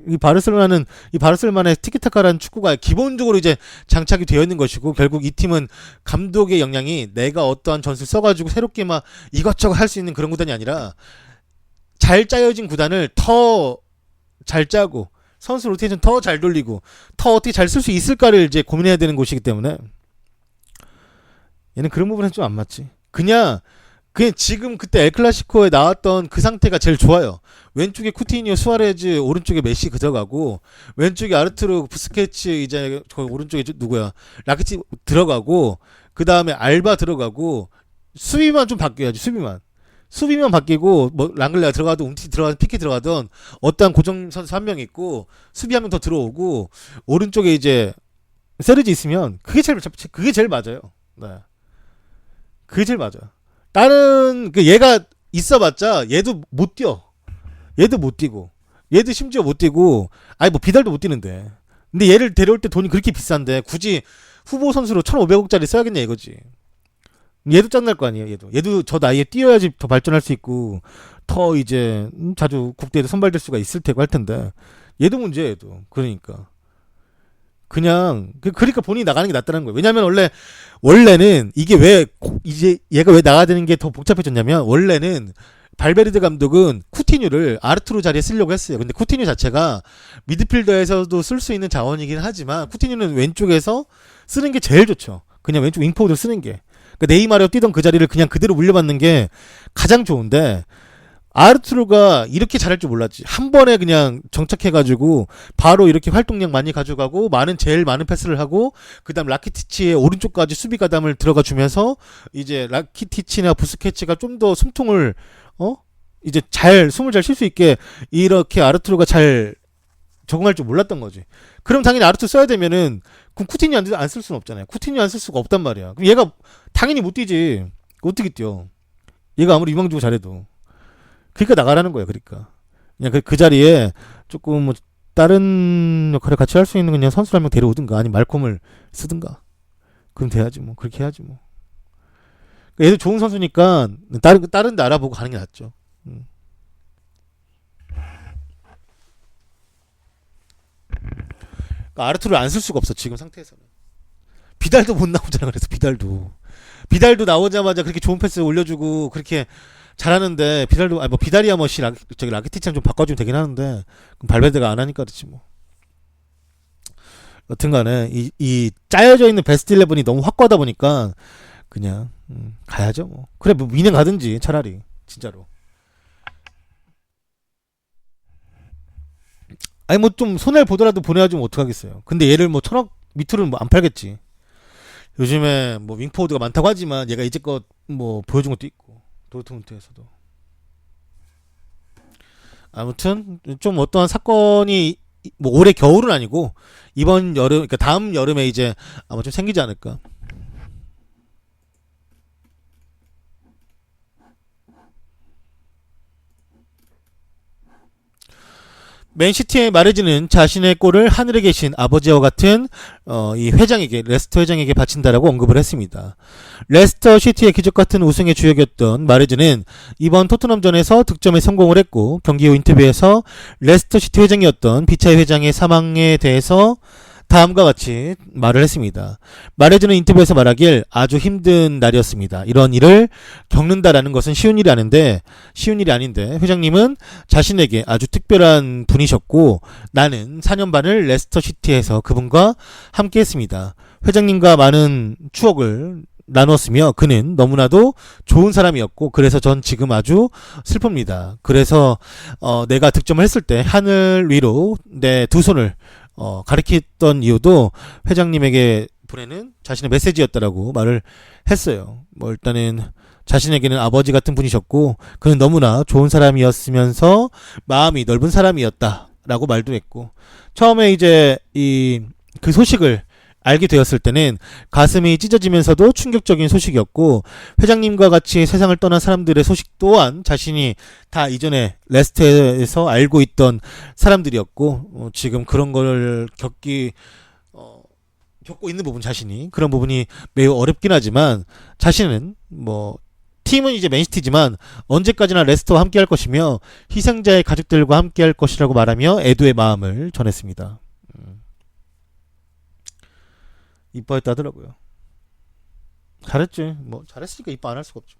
이 바르셀로나의 티키타카라는 축구가 기본적으로 이제 장착이 되어 있는 것이고, 결국 이 팀은 감독의 역량이 내가 어떠한 전술 써가지고 새롭게 막 이것저것 할 수 있는 그런 구단이 아니라, 잘 짜여진 구단을 더 잘 짜고 선수 로테이션 더 잘 돌리고 더 어떻게 잘 쓸 수 있을까를 이제 고민해야 되는 곳이기 때문에, 얘는 그런 부분에서 좀 안 맞지. 그냥 지금 그때 엘클라시코에 나왔던 그 상태가 제일 좋아요. 왼쪽에 쿠티니오, 수아레즈, 오른쪽에 메시 들어가고, 왼쪽에 아르투르 부스케츠, 이제 저 오른쪽에 누구야, 라키티 들어가고, 그 다음에 알바 들어가고, 수비만 좀 바뀌어야지. 수비만 바뀌고 뭐 랑글레가 들어가든 움티티 들어가든 피키 들어가든 어떠한 고정 선수 한 명 있고 수비 한 명 더 들어오고 오른쪽에 이제 세르지 있으면 그게 제일 맞아요. 네. 그게 제일 맞아요. 다른 얘가 있어봤자 얘도 못 뛰어. 얘도 못 뛰고 얘도 심지어 못 뛰고 아니 뭐 비달도 못 뛰는데 근데 얘를 데려올 때 돈이 그렇게 비싼데 굳이 후보 선수로 1,500억짜리 써야겠냐 이거지. 얘도 짱날 거 아니에요. 얘도 저 나이에 뛰어야지 더 발전할 수 있고 더 이제 자주 국대에도 선발될 수가 있을 테고 할 텐데 얘도 문제예요. 얘도 그러니까 그냥 그러니까 본인이 나가는 게 낫다는 거예요. 왜냐면 원래는 이게 왜 이제 얘가 왜 나가야 되는 게 더 복잡해졌냐면 원래는 발베르데 감독은 쿠티뉴를 아르투로 자리에 쓰려고 했어요. 근데 쿠티뉴 자체가 미드필더에서도 쓸 수 있는 자원이긴 하지만 쿠티뉴는 왼쪽에서 쓰는 게 제일 좋죠. 그냥 왼쪽 윙포워드를 쓰는 게. 그러니까 네이마르가 뛰던 그 자리를 그냥 그대로 물려받는 게 가장 좋은데 아르투로가 이렇게 잘할 줄 몰랐지. 한 번에 그냥 정착해가지고 바로 이렇게 활동량 많이 가져가고 제일 많은 패스를 하고 그다음 라키티치의 오른쪽까지 수비 가담을 들어가 주면서 이제 라키티치나 부스케치가 좀 더 숨통을 이제 숨을 잘 쉴 수 있게 이렇게 아르투로가 잘 적응할 줄 몰랐던 거지. 그럼 당연히 아르투로 써야 되면은 그럼 쿠티뉴 안 쓸 수는 없잖아요. 쿠티뉴 안 쓸 수가 없단 말이야. 그럼 얘가 당연히 못 뛰지. 어떻게 뛰어? 얘가 아무리 유망 주고 잘해도. 그러니까 나가라는 거야. 그러니까 그냥 그 자리에 조금 뭐 다른 역할을 같이 할 수 있는 그냥 선수 한 명 데려오든가 아니면 말콤을 쓰든가. 그럼 돼야지 뭐. 그렇게 해야지 뭐. 얘도 좋은 선수니까 다른 데 알아보고 가는 게 낫죠. 그러니까 아르투를 안 쓸 수가 없어 지금 상태에서는. 비달도 못 나오잖아. 그래서 비달도 나오자마자 그렇게 좋은 패스 올려주고 그렇게 잘하는데 비달도 뭐 비달이야 뭐 저기 라키티치랑 좀 바꿔주면 되긴 하는데 그럼 발베르데가 안 하니까 그렇지 뭐. 여튼간에 이 짜여져 있는 베스트 11이 너무 확고하다 보니까 그냥 가야죠 뭐. 그래 뭐 미넨 가든지 차라리 진짜로. 아니 뭐 좀 손해를 보더라도 보내야지 뭐 어떡하겠어요. 근데 얘를 뭐 1,000억 밑으로는 뭐 안 팔겠지. 요즘에 뭐 윙포워드가 많다고 하지만 얘가 이제껏 뭐 보여준 것도 있고 도르트문트에서도. 아무튼 좀 어떠한 사건이 뭐 올해 겨울은 아니고 이번 여름 그러니까 다음 여름에 이제 아마 좀 생기지 않을까. 맨시티의 마레즈는 자신의 골을 하늘에 계신 아버지와 같은 이 회장에게 레스터 회장에게 바친다라고 언급을 했습니다. 레스터 시티의 기적 같은 우승의 주역이었던 마레즈는 이번 토트넘전에서 득점에 성공을 했고 경기 후 인터뷰에서 레스터 시티 회장이었던 비차이 회장의 사망에 대해서 다음과 같이 말을 했습니다. 마레즈는 인터뷰에서 말하길 아주 힘든 날이었습니다. 이런 일을 겪는다라는 것은 쉬운 일이 아닌데 회장님은 자신에게 아주 특별한 분이셨고 나는 4년 반을 레스터시티에서 그분과 함께 했습니다. 회장님과 많은 추억을 나눴으며 그는 너무나도 좋은 사람이었고 그래서 전 지금 아주 슬픕니다. 그래서 내가 득점을 했을 때 하늘 위로 내 두 손을 가리켰던 이유도 회장님에게 보내는 자신의 메시지였다라고 말을 했어요. 뭐 일단은 자신에게는 아버지 같은 분이셨고 그는 너무나 좋은 사람이었으면서 마음이 넓은 사람이었다라고 말도 했고 처음에 이제 그 소식을 알게 되었을 때는 가슴이 찢어지면서도 충격적인 소식이었고 회장님과 같이 세상을 떠난 사람들의 소식 또한 자신이 다 이전에 레스터에서 알고 있던 사람들이었고 지금 그런 걸 겪고 있는 부분 자신이 그런 부분이 매우 어렵긴 하지만 자신은 뭐 팀은 이제 맨시티지만 언제까지나 레스터와 함께 할 것이며 희생자의 가족들과 함께 할 것이라고 말하며 애도의 마음을 전했습니다. 이뻐했다 하더라고요. 잘했지. 뭐 잘했으니까 이뻐 안 할 수가 없죠.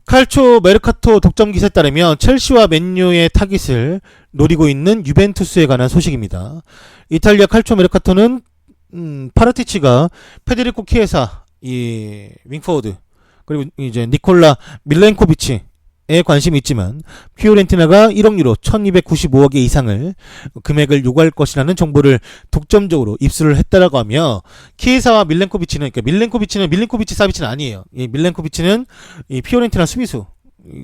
칼초 메르카토 독점 기사에 따르면 첼시와 맨유의 타깃을 노리고 있는 유벤투스에 관한 소식입니다. 이탈리아 칼초 메르카토는 파르티치가 페데리코 키에사 이 윙포워드 그리고 이제 니콜라 밀렌코비치 관심이 있지만 피오렌티나가 1억 유로 1295억 의 이상을 금액을 요구할 것이라는 정보를 독점적으로 입수를 했다라고 하며 키에사와 밀렌코비치는 그러니까 밀렌코비치 사비치는 아니에요. 이 밀렌코비치는 이 피오렌티나 수비수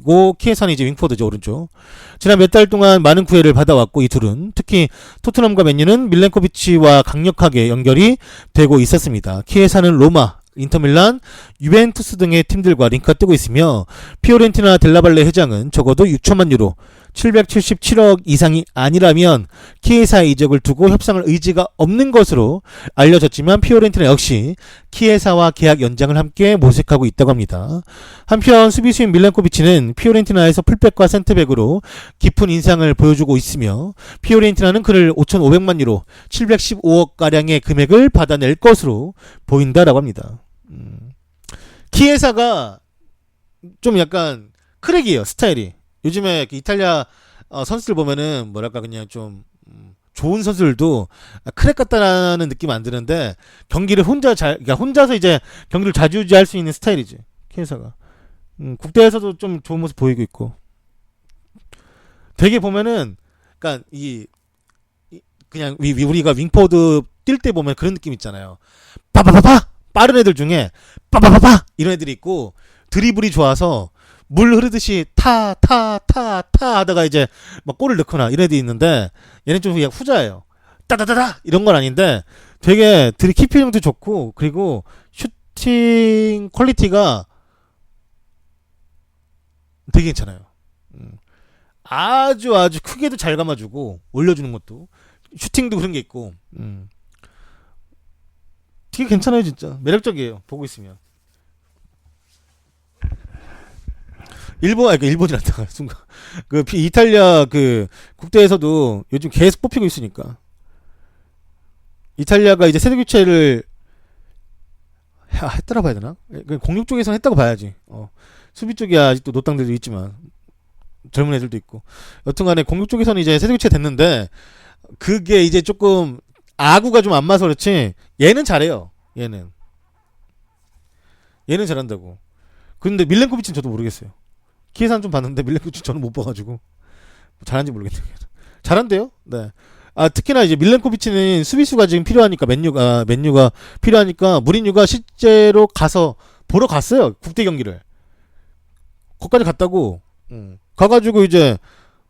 고 키에사는 이제 윙포드죠 오른쪽. 지난 몇 달 동안 많은 구애를 받아왔고 이 둘은 특히 토트넘과 맨유는 밀렌코비치와 강력하게 연결이 되고 있었습니다. 키에사는 로마, 인터밀란, 유벤투스 등의 팀들과 링크가 뜨고 있으며 피오렌티나 델라발레 회장은 적어도 6천만 유로 777억 이상이 아니라면 키에사의 이적을 두고 협상할 의지가 없는 것으로 알려졌지만 피오렌티나 역시 키에사와 계약 연장을 함께 모색하고 있다고 합니다. 한편 수비수인 밀란코비치는 피오렌티나에서 풀백과 센터백으로 깊은 인상을 보여주고 있으며 피오렌티나는 그를 5,500만 유로 715억가량의 금액을 받아낼 것으로 보인다라고 합니다. 키에사가 좀 약간 크랙이에요 스타일이. 요즘에 이탈리아 선수들 보면은 뭐랄까 그냥 좀 좋은 선수들도 크랙 같다라는 느낌 안 드는데 경기를 그러니까 혼자서 이제 경기를 좌지우지할 수 있는 스타일이지 키에사가. 국대에서도 좀 좋은 모습 보이고 있고. 되게 보면은 그러니까 그냥 우리가 윙포드 뛸 때 보면 그런 느낌 있잖아요. 빠바바바 빠른 애들 중에 빠바바바 이런 애들이 있고 드리블이 좋아서 물 흐르듯이 타 하다가 이제 막 골을 넣거나 이런 애들이 있는데 얘는 좀 그냥 후자예요. 따다다다 이런 건 아닌데 되게 키피력도 좋고 그리고 슈팅 퀄리티가 되게 괜찮아요. 아주 크게도 잘 감아주고 올려주는 것도 슈팅도 그런 게 있고 되게 괜찮아요 진짜. 매력적이에요 보고 있으면. 일본이란다 순간 이탈리아 국대에서도 요즘 계속 뽑히고 있으니까 이탈리아가 이제 세대 교체를 했다라 봐야 되나? 공격 쪽에서는 했다고 봐야지. 수비 쪽이 아직도 노땅들도 있지만 젊은 애들도 있고 여튼간에 공격 쪽에서는 이제 세대 교체 됐는데 그게 이제 조금 아구가 좀 안 맞아서 그렇지 얘는 잘해요. 얘는 잘한다고. 그런데 밀렌코비치는 저도 모르겠어요. 키에사는 좀 봤는데 밀렌코비치 저는 못 봐가지고 잘하는지 모르겠네요. 잘한대요. 네. 특히나 이제 밀렌코비치는 수비수가 지금 필요하니까 맨유가 필요하니까 무리뉴가 실제로 가서 보러 갔어요. 국대 경기를. 거기까지 갔다고. 가가지고 이제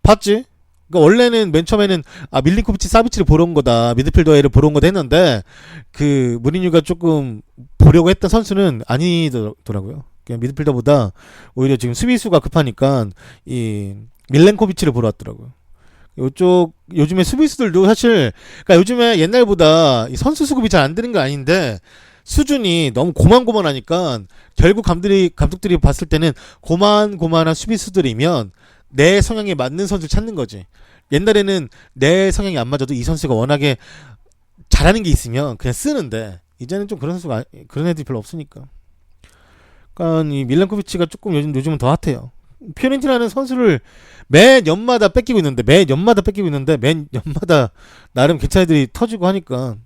봤지. 그러니까 원래는 맨 처음에는 밀린코비치 사비치를 보러 온 거다. 미드필더를 보러 온 거다 했는데 무리뉴가 조금 보려고 했던 선수는 아니더라고요. 그냥 미드필더보다 오히려 지금 수비수가 급하니까 이 밀렌코비치를 보러 왔더라고요. 요즘에 수비수들도 사실 그러니까 요즘에 옛날보다 이 선수 수급이 잘 안 되는 건 아닌데 수준이 너무 고만고만하니까 결국 감독들이 봤을 때는 고만고만한 수비수들이면 내 성향에 맞는 선수를 찾는 거지. 옛날에는 내 성향이 안 맞아도 이 선수가 워낙에 잘하는 게 있으면 그냥 쓰는데 이제는 좀 그런 애들이 별로 없으니까. 그러니까 이 밀란코비치가 조금 요즘은 더 핫해요. 피오렌티나는 선수를 매 년마다 뺏기고 있는데 매 년마다 나름 괜찮은 애들이 터지고 하니까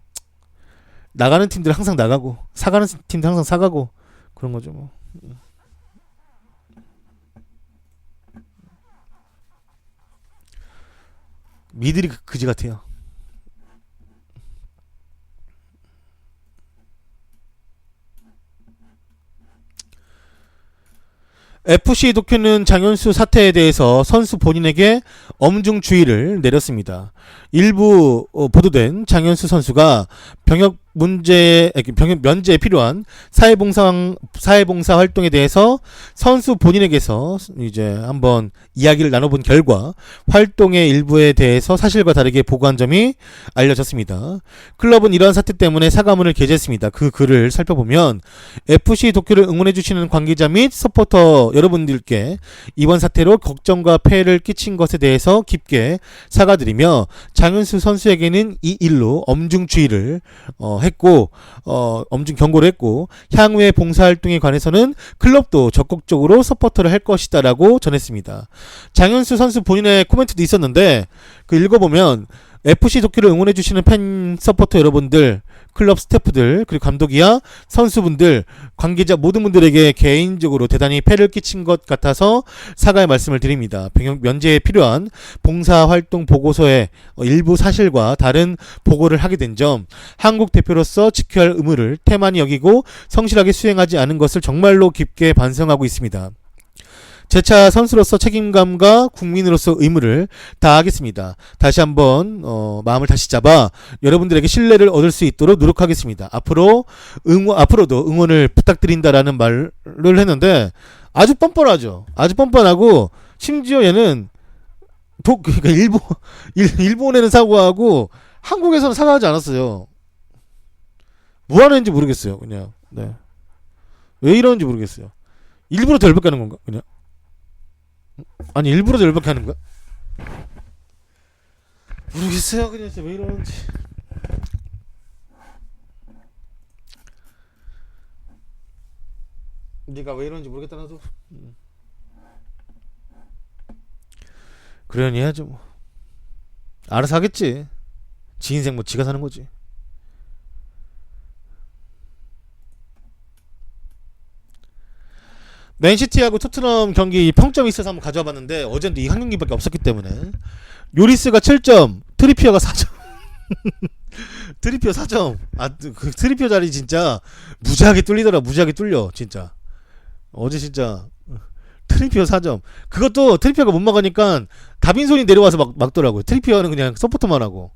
나가는 팀들 항상 나가고 사가는 팀들 항상 사가고 그런 거죠 뭐. 미들이 그지 같아요. FC 도쿄는 장현수 사태에 대해서 선수 본인에게 엄중 주의를 내렸습니다. 일부 보도된 장현수 선수가 병역 면제에 필요한 사회봉사 활동에 대해서 선수 본인에게서 이제 한번 이야기를 나눠본 결과 활동의 일부에 대해서 사실과 다르게 보고한 점이 알려졌습니다. 클럽은 이러한 사태 때문에 사과문을 게재했습니다. 그 글을 살펴보면 FC 도쿄를 응원해주시는 관계자 및 서포터 여러분들께 이번 사태로 걱정과 폐해를 끼친 것에 대해서 깊게 사과드리며 장현수 선수에게는 이 일로 엄중 주의를 했고 엄중 경고를 했고 향후의 봉사활동에 관해서는 클럽도 적극적으로 서포터를 할 것이다 라고 전했습니다. 장현수 선수 본인의 코멘트도 있었는데 읽어보면 FC 도쿄를 응원해주시는 팬 서포터 여러분들 클럽 스태프들 그리고 감독이야 선수분들 관계자 모든 분들에게 개인적으로 대단히 폐를 끼친 것 같아서 사과의 말씀을 드립니다. 병역 면제에 필요한 봉사활동 보고서의 일부 사실과 다른 보고를 하게 된 점 한국 대표로서 지켜야 할 의무를 태만히 여기고 성실하게 수행하지 않은 것을 정말로 깊게 반성하고 있습니다. 재차 선수로서 책임감과 국민으로서 의무를 다하겠습니다. 다시 한번 마음을 다시 잡아 여러분들에게 신뢰를 얻을 수 있도록 노력하겠습니다. 앞으로도 응원을 부탁드린다라는 말을 했는데 아주 뻔뻔하죠. 아주 뻔뻔하고 심지어 얘는 그러니까 일본에는 사과하고 한국에서는 사과하지 않았어요. 뭐 하는지 모르겠어요. 그냥 네. 왜 이러는지 모르겠어요. 일부러 더 열받게 하는 건가? 그냥 아니 일부러 더 열받게 하는 거야? 모르겠어요. 그냥 진짜 왜 이러는지. 네가 왜 이러는지 모르겠다 나도. 그러니 해야죠 뭐. 알아서 하겠지. 지 인생 뭐 지가 사는 거지. 맨시티하고 토트넘 경기 평점이 있어서 한번 가져와 봤는데 어제는 이 한 경기밖에 없었기 때문에 요리스가 7점, 트리피어가 4점. 트리피어 4점. 그 트리피어 자리 진짜 무지하게 뚫리더라. 무지하게 뚫려 진짜. 어제 진짜 트리피어 4점. 그것도 트리피어가 못 막으니까 다빈손이 내려와서 막더라고요. 트리피어는 그냥 서포터만 하고.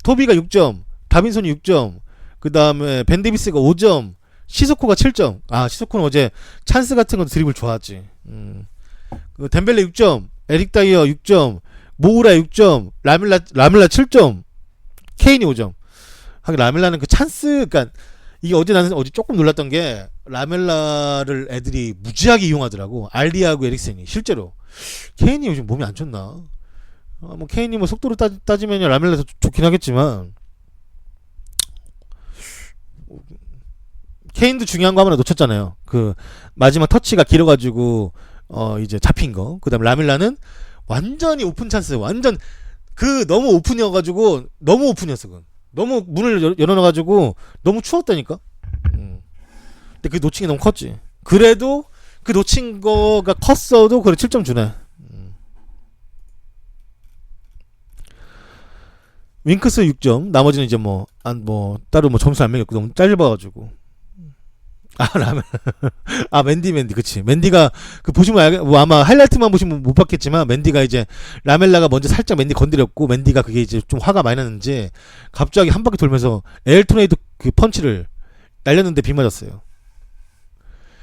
토비가 6점, 다빈손이 6점, 그 다음에 벤 데이비스가 5점, 시소코가 7점. 시소코는 어제 찬스 같은 건 드리블 좋았지. 덴벨레 6점, 에릭 다이어 6점, 모우라 6점, 라밀라 7점, 케인이 5점. 하긴 라밀라는 그 찬스, 그니까 이게 나는 어제 조금 놀랐던 게 라멜라를 애들이 무지하게 이용하더라고. 알리하고 에릭센이 실제로. 케인이 요즘 몸이 안 좋나? 뭐 케인이 뭐 속도로 따지면 라멜라 더 좋긴 하겠지만 케인도 중요한 거 하나 놓쳤잖아요. 그 마지막 터치가 길어가지고 이제 잡힌 거. 그다음 라멜라는 완전히 오픈 찬스. 완전 너무 오픈이어가지고 너무 오픈이었어. 그건 너무 문을 열어놔가지고 너무 추웠다니까. 근데 그 놓친 게 너무 컸지. 그래도 그 놓친 거가 컸어도 그래 7점 주네. 윙크스 6점. 나머지는 이제 따로 점수 안 매겼고 너무 짧아가지고. 맨디 그치. 맨디가 보시면 아마 하이라이트만 보시면 못 봤겠지만 맨디가 이제 라멜라가 먼저 살짝 맨디 건드렸고 맨디가 그게 이제 좀 화가 많이 났는지 갑자기 한 바퀴 돌면서 에일토네이도 그 펀치를 날렸는데 비 맞았어요.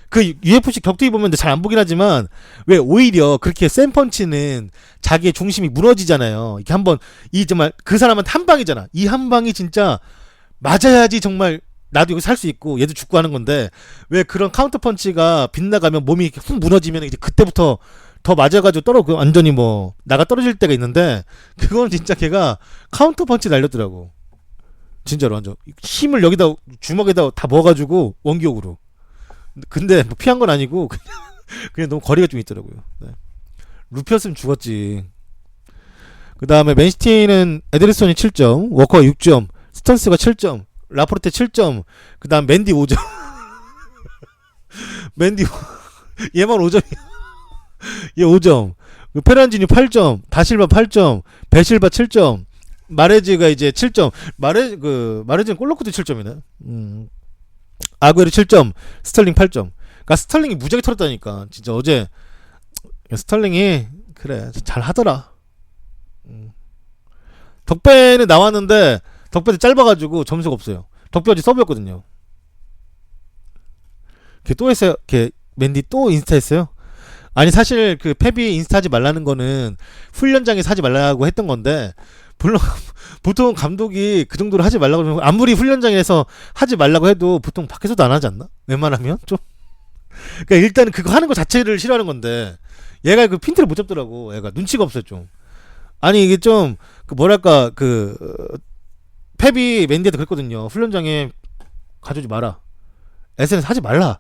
그 UFC 격투기 보면 잘 안 보긴 하지만 왜 오히려 그렇게 센 펀치는 자기의 중심이 무너지잖아요. 이렇게 한번 정말 그 사람한테 한 방이잖아. 이 한 방이 진짜 맞아야지 정말 나도 여기 살 수 있고 얘도 죽고 하는 건데 왜 그런 카운터 펀치가 빗나가면 몸이 이렇게 훅 무너지면 이제 그때부터 더 맞아가지고 완전히 나가 떨어질 때가 있는데 그건 진짜 걔가 카운터 펀치 날렸더라고. 진짜로 완전 힘을 여기다 주먹에다 다 먹어가지고 원기옥으로. 근데 피한 건 아니고 그냥 너무 거리가 좀 있더라고요. 네. 루피였으면 죽었지. 그 다음에 맨시티는 에데르손이 7점, 워커가 6점, 스턴스가 7점, 라포르테 7점, 그 다음 맨디 5점. 맨디 얘만 5점이야. 얘 5점. 페란지니 8점, 다실바 8점, 베실바 7점, 마레즈가 이제 7점. 마레즈는 골 넣고도 7점이네. 아구에르 7점, 스털링 8점. 그러니까 스털링이 무지하게 털었다니까. 진짜 어제 스털링이 그래 잘 하더라. 덕배는 나왔는데 덕배도 짧아가지고 점수가 없어요. 덕배 어제 서브였거든요. 걔 또 했어요. 걔 맨디 또 인스타 했어요. 아니 사실 그 페비 인스타 하지 말라는 거는 훈련장에서 하지 말라고 했던 건데 물론 보통 감독이 그 정도로 하지 말라고 하면 아무리 훈련장에서 하지 말라고 해도 보통 밖에서도 안 하지 않나? 웬만하면 좀. 그러니까 일단 그거 하는 거 자체를 싫어하는 건데 얘가 그 핀트를 못 잡더라고. 얘가 눈치가 없어요 좀. 아니 이게 좀 펩이 맨디한테 그랬거든요. 훈련장에 가져오지 마라. SNS 하지 말라.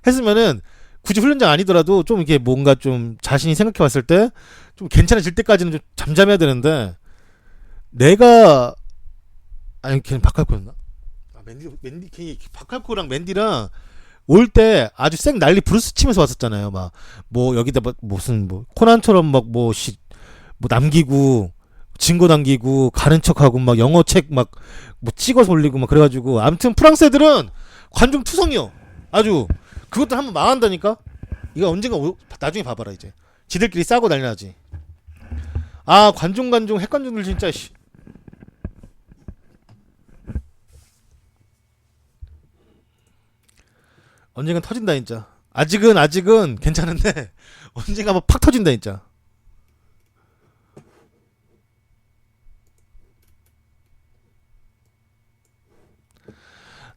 했으면은 굳이 훈련장 아니더라도 좀 이게 뭔가 좀 자신이 생각해봤을 때 좀 괜찮아질 때까지는 좀 잠잠해야 되는데 걔는 바꿨거든요. 맨디 괜히 바칼코랑 맨디랑 올 때 아주 쌩 난리 브루스 치면서 왔었잖아요. 막 뭐 여기다 무슨 뭐 코난처럼 막 뭐 남기고 증거 남기고 가는 척하고 막 영어 책 막 뭐 찍어서 올리고 막 그래가지고 아무튼 프랑스 애들은 관중 투성이요. 아주 그것도 한번 망한다니까. 이거 언젠가 나중에 봐봐라 이제. 지들끼리 싸고 난리 나지. 아 관중 핵관중들 진짜 씨. 언젠간 터진다 진짜. 아직은 괜찮은데 언젠가 뭐 팍 터진다 진짜.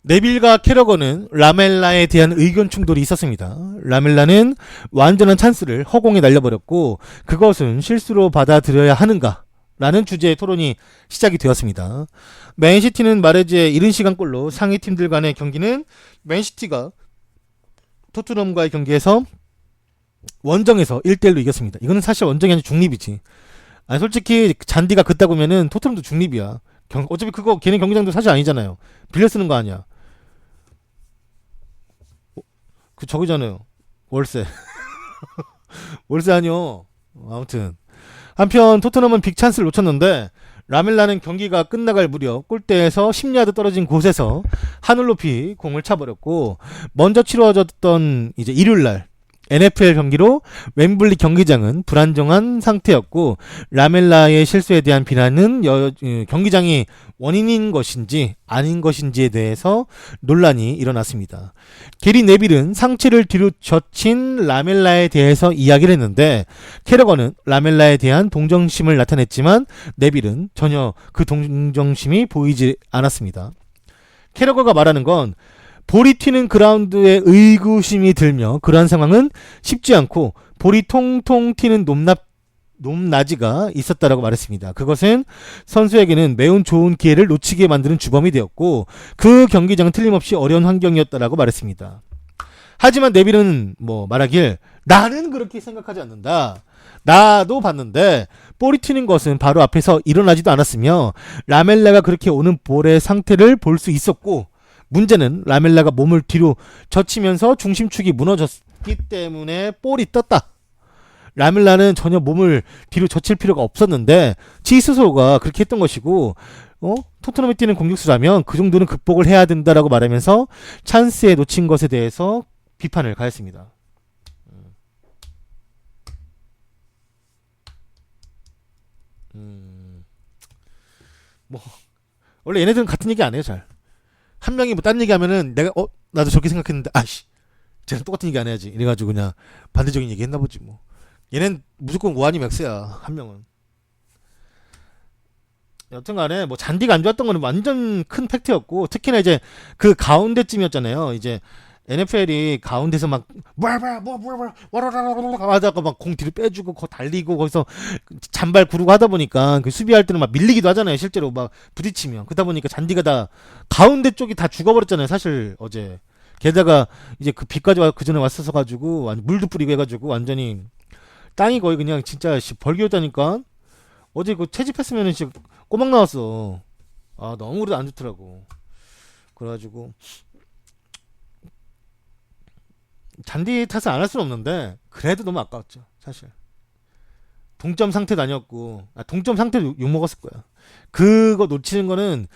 네빌과 캐러건은 라멜라에 대한 의견 충돌이 있었습니다. 라멜라는 완전한 찬스를 허공에 날려버렸고 그것은 실수로 받아들여야 하는가? 라는 주제의 토론이 시작이 되었습니다. 맨시티는 마레즈의 이른 시간 골로 상위 팀들 간의 경기는 맨시티가 토트넘과의 경기에서 원정에서 1대1로 이겼습니다. 이거는 사실 원정이 아니라 중립이지. 아니 솔직히 잔디가 긋다 보면은 토트넘도 중립이야. 어차피 그거 걔네 경기장도 사실 아니잖아요. 빌려 쓰는 거 아니야. 그 저기잖아요. 월세. 월세 아니요. 아무튼 한편 토트넘은 빅찬스를 놓쳤는데 라멜라는 경기가 끝나갈 무렵 골대에서 10야드 떨어진 곳에서 하늘 높이 공을 차버렸고 먼저 치러졌던 이제 일요일날 NFL 경기로 웸블리 경기장은 불안정한 상태였고 라멜라의 실수에 대한 비난은 경기장이 원인인 것인지 아닌 것인지에 대해서 논란이 일어났습니다. 게리 네빌은 상체를 뒤로 젖힌 라멜라에 대해서 이야기를 했는데 캐러건은 라멜라에 대한 동정심을 나타냈지만 네빌은 전혀 그 동정심이 보이지 않았습니다. 캐러거가 말하는 건 볼이 튀는 그라운드에 의구심이 들며 그러한 상황은 쉽지 않고 볼이 통통 튀는 높낮이가 있었다라고 말했습니다. 그것은 선수에게는 매우 좋은 기회를 놓치게 만드는 주범이 되었고 그 경기장은 틀림없이 어려운 환경이었다라고 말했습니다. 하지만 네빌은 말하길 나는 그렇게 생각하지 않는다. 나도 봤는데 볼이 튀는 것은 바로 앞에서 일어나지도 않았으며 라멜라가 그렇게 오는 볼의 상태를 볼 수 있었고 문제는 라멜라가 몸을 뒤로 젖히면서 중심축이 무너졌기 때문에 볼이 떴다. 라멜라는 전혀 몸을 뒤로 젖힐 필요가 없었는데 지 스스로가 그렇게 했던 것이고 토트넘이 뛰는 공격수라면 그 정도는 극복을 해야 된다라고 말하면서 찬스에 놓친 것에 대해서 비판을 가했습니다. 원래 얘네들은 같은 얘기 안 해요. 잘 한 명이 딴 얘기 하면은 내가 나도 저렇게 생각했는데 아씨 쟤랑 똑같은 얘기 안 해야지 이래가지고 그냥 반대적인 얘기 했나 보지 뭐. 얘는 무조건 오아니 맥스야 한 명은. 여튼간에 잔디가 안 좋았던 거는 완전 큰 팩트였고 특히나 이제 그 가운데쯤이었잖아요. 이제 NFL이 가운데서 막 하다가 막 공 뒤로 빼주고 거 달리고 거기서 잔발 구르고 하다 보니까 그 수비할 때는 막 밀리기도 하잖아요. 실제로 막 부딪히면 그러다 보니까 잔디가 다 가운데 쪽이 다 죽어버렸잖아요. 사실 어제 게다가 이제 그 비까지 그 전에 왔어서 가지고 물도 뿌리고 해가지고 완전히 땅이 거의 그냥 진짜 벌기였다니까. 어제 그 채집했으면은 진짜 꼬막 나왔어. 아 너무 그래도 안 좋더라고. 그래가지고 잔디 탓을 안 할 수는 없는데 그래도 너무 아까웠죠 사실. 동점 상태도 아니었고 동점 상태도 욕먹었을 거야. 그거 놓치는 거는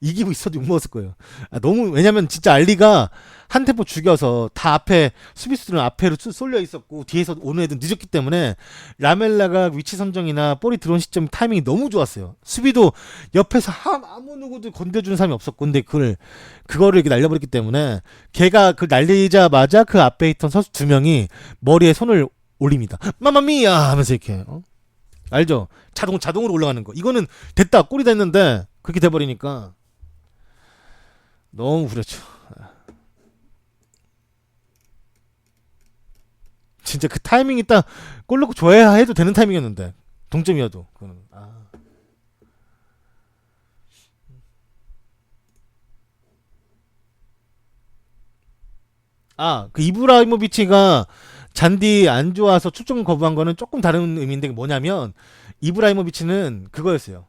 이기고 있어도 욕먹었을 거예요. 너무 왜냐면 진짜 알리가 한 템포 죽여서 다 앞에 수비수들은 앞에로 쏠려 있었고 뒤에서 오는 애들은 늦었기 때문에 라멜라가 위치 선정이나 볼이 들어온 시점 타이밍이 너무 좋았어요. 수비도 옆에서 아무 누구도 건드려주는 사람이 없었고 근데 그거를 이렇게 날려버렸기 때문에 걔가 날리자마자 그 앞에 있던 선수 2명이 머리에 손을 올립니다. 마마미야 하면서 이렇게 알죠? 자동으로 올라가는 거. 이거는 됐다 골이 됐는데 그렇게 돼버리니까 너무 후렸죠. 진짜 그 타이밍이 딱 골 넣고 줘야 해도 되는 타이밍이었는데 동점이어도 그거는 그 이브라이모비치가 잔디 안 좋아서 출전 거부한 거는 조금 다른 의미인데 뭐냐면 이브라이모비치는 그거였어요.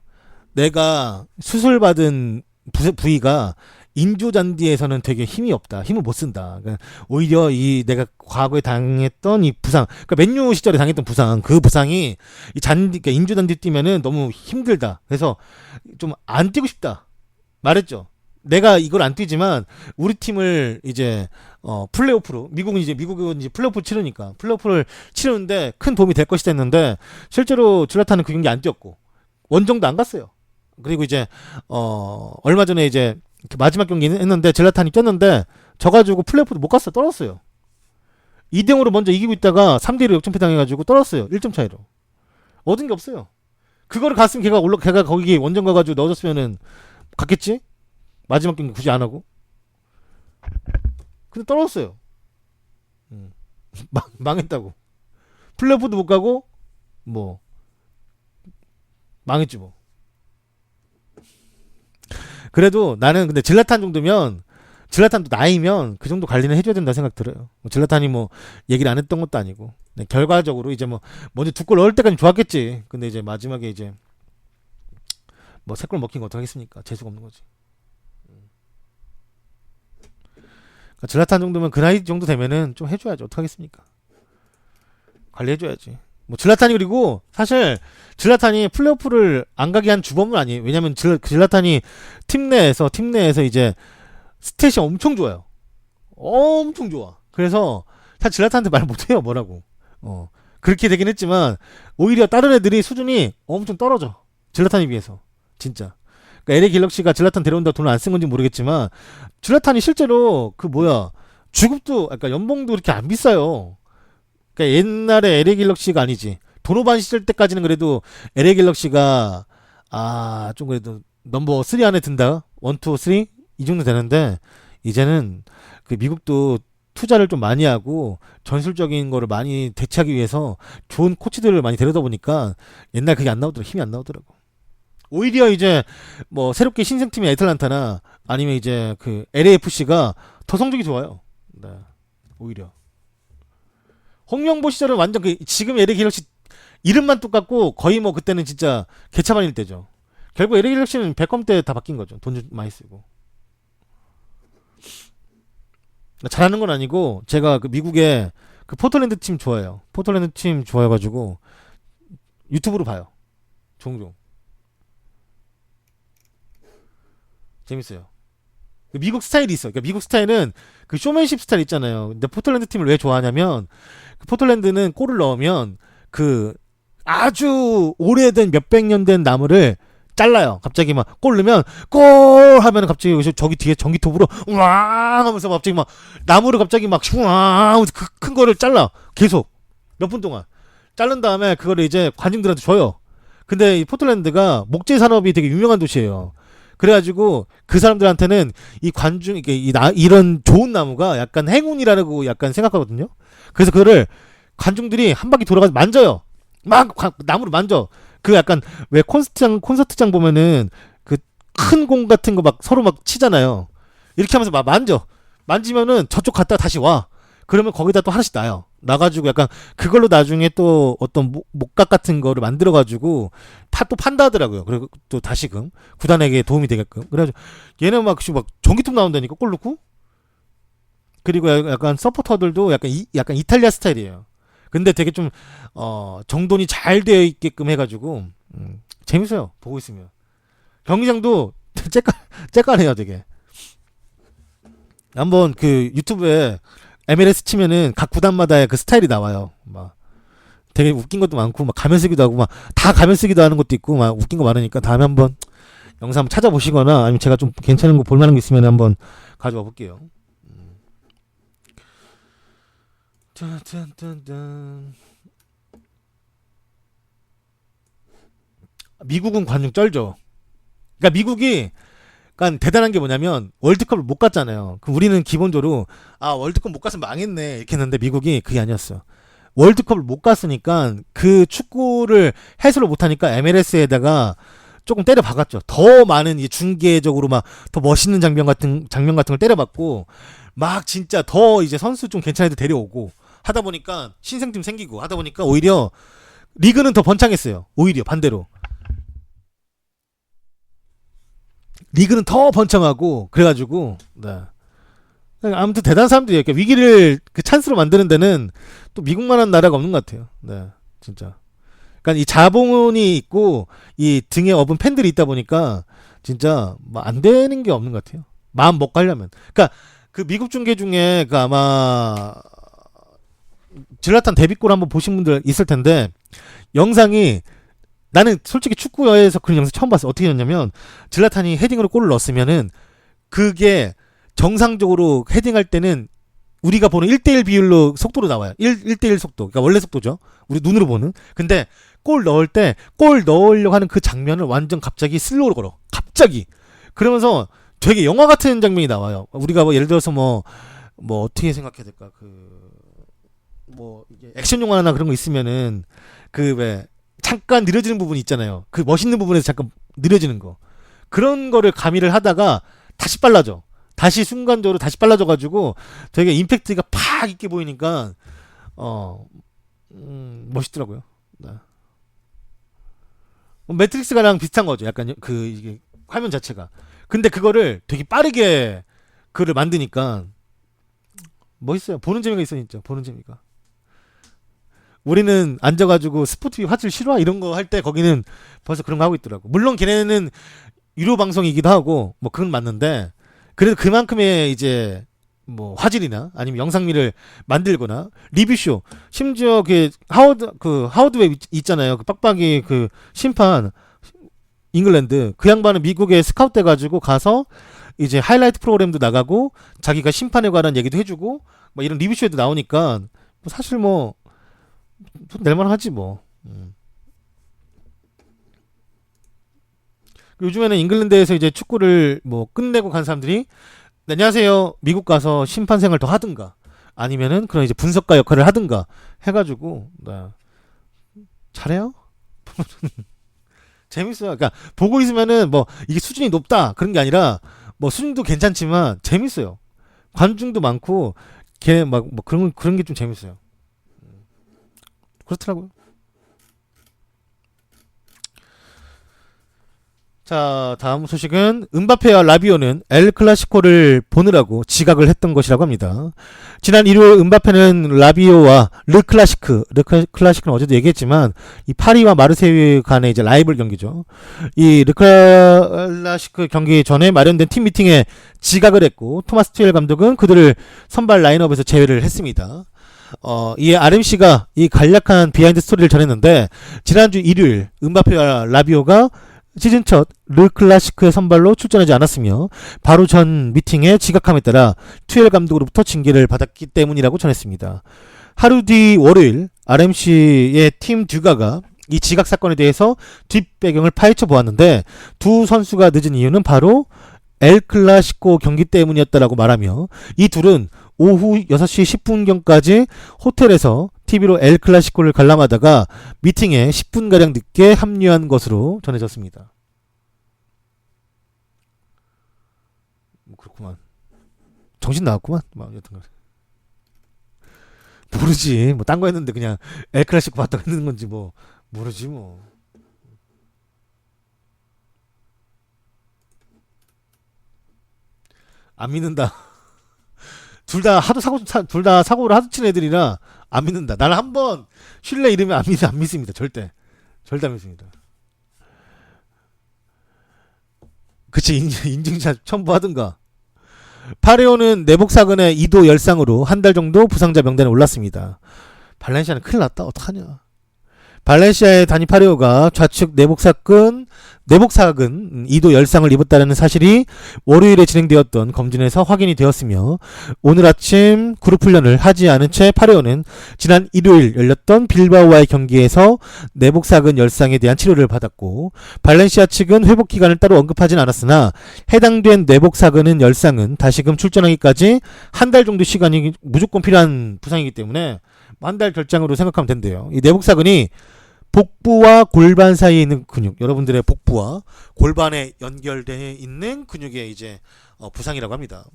내가 수술 받은 부위가 인조잔디에서는 되게 힘이 없다. 힘을 못 쓴다. 그러니까 오히려 이 내가 과거에 당했던 이 부상, 그러니까 맨유 시절에 당했던 부상, 그 부상이 이 잔디, 그러니까 인조잔디 뛰면은 너무 힘들다. 그래서 좀 안 뛰고 싶다. 말했죠. 내가 이걸 안 뛰지만 우리 팀을 이제 플레이오프로 미국은 이제 플레이오프 치르니까 플레이오프를 치르는데 큰 도움이 될 것이다 했는데 실제로 질라탄은 그 경기 안 뛰었고 원정도 안 갔어요. 그리고 이제 얼마 전에 이제 마지막 경기 했는데 질라탄이 뛰었는데 져가지고 플레이오프도 못 갔어. 떨어졌어요. 2대0으로 먼저 이기고 있다가 3대1로 역전패 당해가지고 떨어졌어요. 1점 차이로. 얻은 게 없어요. 그거를 갔으면 걔가 거기 원정 가가지고 넣어줬으면은 갔겠지? 마지막 경기 굳이 안 하고. 근데 떨어졌어요. 망했다고. 플레이오프도 못 가고 뭐 망했지 뭐. 그래도 나는 근데 질라탄 정도면 질라탄도 나이면 그 정도 관리는 해줘야 된다 생각 들어요. 질라탄이 뭐 얘기를 안 했던 것도 아니고 결과적으로 이제 뭐 먼저 2골 넣을 때까지 좋았겠지. 근데 이제 마지막에 이제 뭐 3골 먹힌 거 어떡하겠습니까? 재수가 없는 거지. 그러니까 질라탄 정도면 그 나이 정도 되면은 좀 해줘야지. 어떡하겠습니까? 관리해줘야지. 뭐 질라탄이 그리고 사실 질라탄이 플레이오프를 안 가게 한 주범은 아니에요. 왜냐면 질라탄이 팀 내에서 이제 스탯이 엄청 좋아요. 엄청 좋아. 그래서 사실 질라탄한테 말 못해요. 뭐라고. 그렇게 되긴 했지만 오히려 다른 애들이 수준이 엄청 떨어져. 질라탄에 비해서. 진짜. 그러니까 LA 갤럭시가 질라탄 데려온다고 돈을 안 쓴 건지 모르겠지만 질라탄이 실제로 주급도 그러니까 연봉도 그렇게 안 비싸요. 그러니까 옛날에 LA 갤럭시가 아니지. 도노반 시절 때까지는 그래도 LA 갤럭시가 좀 그래도 넘버 3 안에 든다. 1, 2, 3 이 정도 되는데 이제는 그 미국도 투자를 좀 많이 하고 전술적인 거를 많이 대체하기 위해서 좋은 코치들을 많이 데려다 보니까 옛날 그게 안 나오더라고. 힘이 안 나오더라고. 오히려 이제 뭐 새롭게 신생팀의 애틀란타나 아니면 이제 그 LAFC가 더 성적이 좋아요. 네. 오히려. 홍명보 시절은 완전 지금 LA 갤럭시 이름만 똑같고 거의 뭐 그때는 진짜 개차반일 때죠. 결국 LA 갤럭시는 백컴 때 다 바뀐 거죠. 돈 좀 많이 쓰고. 잘하는 건 아니고 제가 그 미국의 그 포틀랜드 팀 좋아해요. 포틀랜드 팀 좋아해가지고 유튜브로 봐요. 종종. 재밌어요. 미국 스타일이 있어. 그러니까 미국 스타일은 그 쇼맨십 스타일 있잖아요. 근데 포틀랜드 팀을 왜 좋아하냐면 그 포틀랜드는 골을 넣으면 그 아주 오래된 몇백 년 된 나무를 잘라요. 갑자기 막 골 넣으면 골 하면 갑자기 여기서 저기 뒤에 전기톱으로 우왕 하면서 갑자기 막 나무를 갑자기 막 우왕 하면서 그 큰 거를 잘라. 계속 몇 분 동안 자른 다음에 그거를 이제 관중들한테 줘요. 근데 이 포틀랜드가 목재 산업이 되게 유명한 도시예요. 그래가지고 그 사람들한테는 이 관중 이런 좋은 나무가 약간 행운이라고 약간 생각하거든요. 그래서 그거를 관중들이 한 바퀴 돌아가서 만져요. 막 나무를 만져. 그 약간 왜 콘서트장 보면은 그 큰 공 같은 거 막 서로 막 치잖아요. 이렇게 하면서 막 만지면은 저쪽 갔다가 다시 와. 그러면 거기다 또 하나씩 놔요. 놔가지고 약간 그걸로 나중에 또 어떤 목각 같은 거를 만들어가지고 또 판다 하더라고요. 그리고 또 다시금 구단에게 도움이 되게끔. 그래가지고 얘는 막 전기톱 나온다니까 골 넣고. 그리고 약간 서포터들도 약간 이탈리아 스타일이에요. 근데 되게 좀 정돈이 잘 되어 있게끔 해가지고 재밌어요. 보고 있으면 경기장도 째깔해요. 되게. 한번 그 유튜브에 MLS 치면은 각 구단마다의 그 스타일이 나와요. 막 되게 웃긴 것도 많고 막 가면 쓰기도 하고 막 다 가면 쓰기도 하는 것도 있고 막 웃긴 거 많으니까 다음에 한번 영상 한번 찾아보시거나 아니면 제가 좀 괜찮은 거 볼만한 거 있으면 한번 가져와 볼게요. 짠짠짠짠. 미국은 관중 쩔죠. 그러니까 미국이 그러니까 대단한 게 뭐냐면 월드컵을 못 갔잖아요. 그럼 우리는 기본적으로 월드컵 못 갔으면 망했네 이렇게 했는데 미국이 그게 아니었어. 월드컵을 못 갔으니까 그 축구를 해설을 못 하니까 MLS에다가 조금 때려 박았죠. 더 많은 이 중계적으로 막 더 멋있는 장면 같은 걸 때려 박고 막 진짜 더 이제 선수 좀 괜찮은 애들 데려오고 하다 보니까 신생팀 생기고 하다 보니까 오히려 리그는 더 번창했어요. 오히려 반대로. 리그는 더 번창하고 그래가지고 네. 아무튼 대단한 사람들이에요. 그러니까 위기를 그 찬스로 만드는 데는 또 미국만한 나라가 없는 것 같아요. 네, 진짜. 그러니까 이 자본이 있고 이 등에 업은 팬들이 있다 보니까 진짜 뭐 안 되는 게 없는 것 같아요. 마음 먹고 하려면. 그러니까 그 미국 중계 중에 그 아마 질라탄 데뷔골 한번 보신 분들 있을 텐데 영상이 나는 솔직히 축구에서 그런 영상 처음 봤어. 어떻게 했냐면 질라탄이 헤딩으로 골을 넣었으면은 그게 정상적으로 헤딩할 때는 우리가 보는 1대1 비율로 속도로 나와요. 1대1 속도. 그러니까 원래 속도죠. 우리 눈으로 보는. 근데 골 넣을 때 골 넣으려고 하는 그 장면을 완전 갑자기 슬로우로 걸어. 갑자기. 그러면서 되게 영화 같은 장면이 나와요. 우리가 뭐 예를 들어서 뭐 어떻게 생각해야 될까? 뭐 이게 액션 영화나 그런 거 있으면은 그 왜 잠깐 느려지는 부분이 있잖아요. 그 멋있는 부분에서 잠깐 느려지는 거. 그런 거를 가미를 하다가 다시 빨라져. 다시 순간적으로 다시 빨라져가지고 되게 임팩트가 팍 있게 보이니까 멋있더라고요. 네. 매트릭스가랑 비슷한 거죠. 약간 그 이게 화면 자체가. 근데 그거를 되게 빠르게 그를 만드니까 멋있어요. 보는 재미가 있어 진짜. 보는 재미가. 우리는 앉아가지고 스포티비 화질 실화 이런 거 할 때 거기는 벌써 그런 거 하고 있더라고. 물론 걔네는 유료 방송이기도 하고 뭐 그건 맞는데 그래도 그만큼의 이제 뭐 화질이나 아니면 영상미를 만들거나 리뷰쇼 심지어 하워드 웹 있잖아요. 그 빡빡이 그 심판 잉글랜드 그 양반은 미국에 스카우트 돼가지고 가서 이제 하이라이트 프로그램도 나가고 자기가 심판에 관한 얘기도 해주고 뭐 이런 리뷰쇼에도 나오니까 뭐 사실 뭐 낼만하지 뭐. 요즘에는 잉글랜드에서 이제 축구를 뭐 끝내고 간 사람들이 네, 안녕하세요 미국 가서 심판 생활 더 하든가 아니면은 그런 이제 분석가 역할을 하든가 해가지고 네. 잘해요. 재밌어요. 그러니까 보고 있으면은 뭐 이게 수준이 높다 그런 게 아니라 뭐 수준도 괜찮지만 재밌어요. 관중도 많고 걔 막 뭐 그런 게 좀 재밌어요. 그렇더라고요. 자, 다음 소식은 음바페와 라비오는 엘 클라시코를 보느라고 지각을 했던 것이라고 합니다. 지난 일요일 음바페는 라비오와 르 클라시크는 어제도 얘기했지만 이 파리와 마르세유 간의 이제 라이벌 경기죠. 이 클라시크 경기 전에 마련된 팀 미팅에 지각을 했고 토마스 투엘 감독은 그들을 선발 라인업에서 제외를 했습니다. 이에 RMC가 이 간략한 비하인드 스토리를 전했는데 지난주 일요일 음바페와 라비오가 시즌 첫 르클라시크의 선발로 출전하지 않았으며 바로 전 미팅에 지각함에 따라 투엘 감독으로부터 징계를 받았기 때문이라고 전했습니다. 하루 뒤 월요일 RMC의 팀 듀가가 이 지각 사건에 대해서 뒷배경을 파헤쳐 보았는데 두 선수가 늦은 이유는 바로 엘 클라시코 경기 때문이었다라고 말하며 이 둘은 오후 6시 10분경까지 호텔에서 TV로 엘 클라시코를 관람하다가 미팅에 10분가량 늦게 합류한 것으로 전해졌습니다. 그렇구만. 정신 나갔구만. 여튼간. 모르지. 뭐 딴 거 했는데 그냥 엘 클라시코 봤다고 했는 건지 뭐 모르지 뭐. 안 믿는다. 둘 다 사고를 하도 친 애들이라 안 믿는다. 나는 한번 신뢰 잃으면 안 믿습니다. 절대 안 믿습니다. 그치 인증샷 첨부하든가. 파레오는 내복 사근의 2도 열상으로 한 달 정도 부상자 명단에 올랐습니다. 발렌시아는 큰일 났다. 어떡하냐. 발렌시아의 다니 파레오가 좌측 내복사근 2도 열상을 입었다는 사실이 월요일에 진행되었던 검진에서 확인이 되었으며 오늘 아침 그룹 훈련을 하지 않은 채 파레오는 지난 일요일 열렸던 빌바오와의 경기에서 내복사근 열상에 대한 치료를 받았고 발렌시아 측은 회복 기간을 따로 언급하진 않았으나 해당된 내복사근 열상은 다시금 출전하기까지 한 달 정도 시간이 무조건 필요한 부상이기 때문에 한 달 결장으로 생각하면 된대요. 이 내복사근이 복부와 골반 사이에 있는 근육, 여러분들의 복부와 골반에 연결되어 있는 근육의 이제 부상이라고 합니다.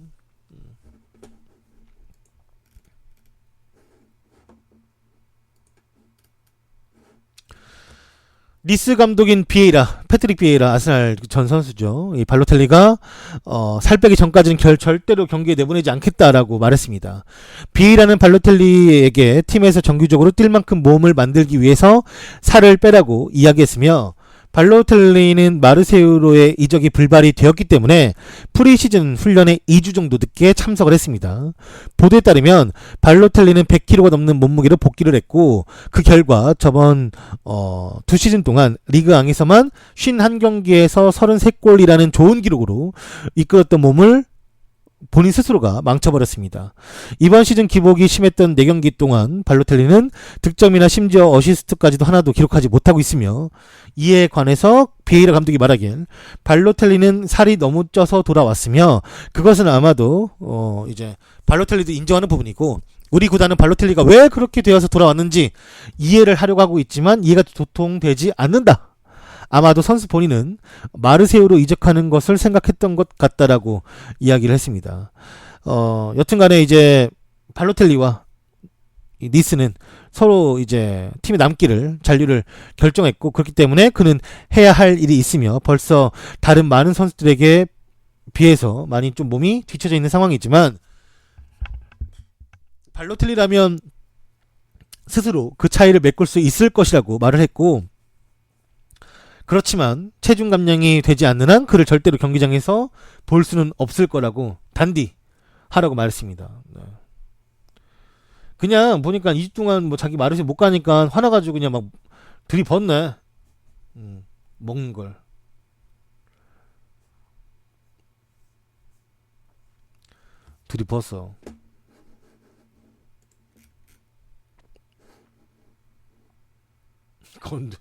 니스 감독인 비에이라, 패트릭 비에이라, 아스날 전 선수죠. 이 발로텔리가 살 빼기 전까지는 절대로 경기에 내보내지 않겠다라고 말했습니다. 비에이라는 발로텔리에게 팀에서 정규적으로 뛸 만큼 몸을 만들기 위해서 살을 빼라고 이야기했으며, 발로텔리는 마르세유로의 이적이 불발이 되었기 때문에 프리시즌 훈련에 2주 정도 늦게 참석을 했습니다. 보도에 따르면 발로텔리는 100kg가 넘는 몸무게로 복귀를 했고, 그 결과 저번 2시즌 동안 리그앙에서만 51경기에서 33골이라는 좋은 기록으로 이끌었던 몸을 본인 스스로가 망쳐버렸습니다. 이번 시즌 기복이 심했던 4경기 동안 발로텔리는 득점이나 심지어 어시스트까지도 하나도 기록하지 못하고 있으며, 이에 관해서 비에이라 감독이 말하길 발로텔리는 살이 너무 쪄서 돌아왔으며, 그것은 아마도 이제 발로텔리도 인정하는 부분이고, 우리 구단은 발로텔리가 왜 그렇게 되어서 돌아왔는지 이해를 하려고 하고 있지만 이해가 도통되지 않는다. 아마도 선수 본인은 마르세유로 이적하는 것을 생각했던 것 같다라고 이야기를 했습니다. 여튼간에 이제 발로텔리와 이 니스는 서로 이제 팀에 남기를 잔류를 결정했고, 그렇기 때문에 그는 해야 할 일이 있으며 벌써 다른 많은 선수들에게 비해서 많이 좀 몸이 뒤처져 있는 상황이지만, 발로텔리라면 스스로 그 차이를 메꿀 수 있을 것이라고 말을 했고, 그렇지만 체중 감량이 되지 않는 한 그를 절대로 경기장에서 볼 수는 없을 거라고 단디 하라고 말했습니다. 네. 그냥 보니까 2주 동안 뭐 자기 마르세 못 가니까 화나가지고 그냥 막 들이붓네. 먹는 걸. 들이붓어. 그건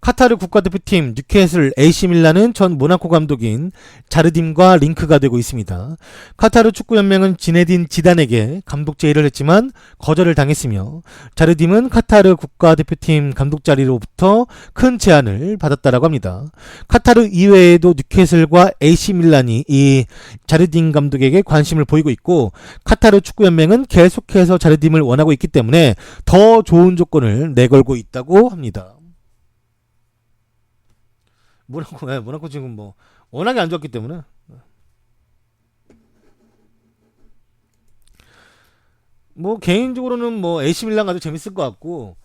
카타르 국가대표팀 뉴캐슬 AC밀란은 전 모나코 감독인 자르딤과 링크가 되고 있습니다. 카타르 축구연맹은 지네딘 지단에게 감독 제의를 했지만 거절을 당했으며, 자르딤은 카타르 국가대표팀 감독 자리로부터 큰 제안을 받았다라고 합니다. 카타르 이외에도 뉴캐슬과 AC밀란이 이 자르딤 감독에게 관심을 보이고 있고, 카타르 축구연맹은 계속해서 자르딤을 원하고 있기 때문에 더 좋은 조건을 내걸고 있다고 합니다. 모나코 지금 뭐 워낙에 안 좋았기 때문에. 뭐 개인적으로는 뭐 AC 밀란 가도 재밌을 것 같고,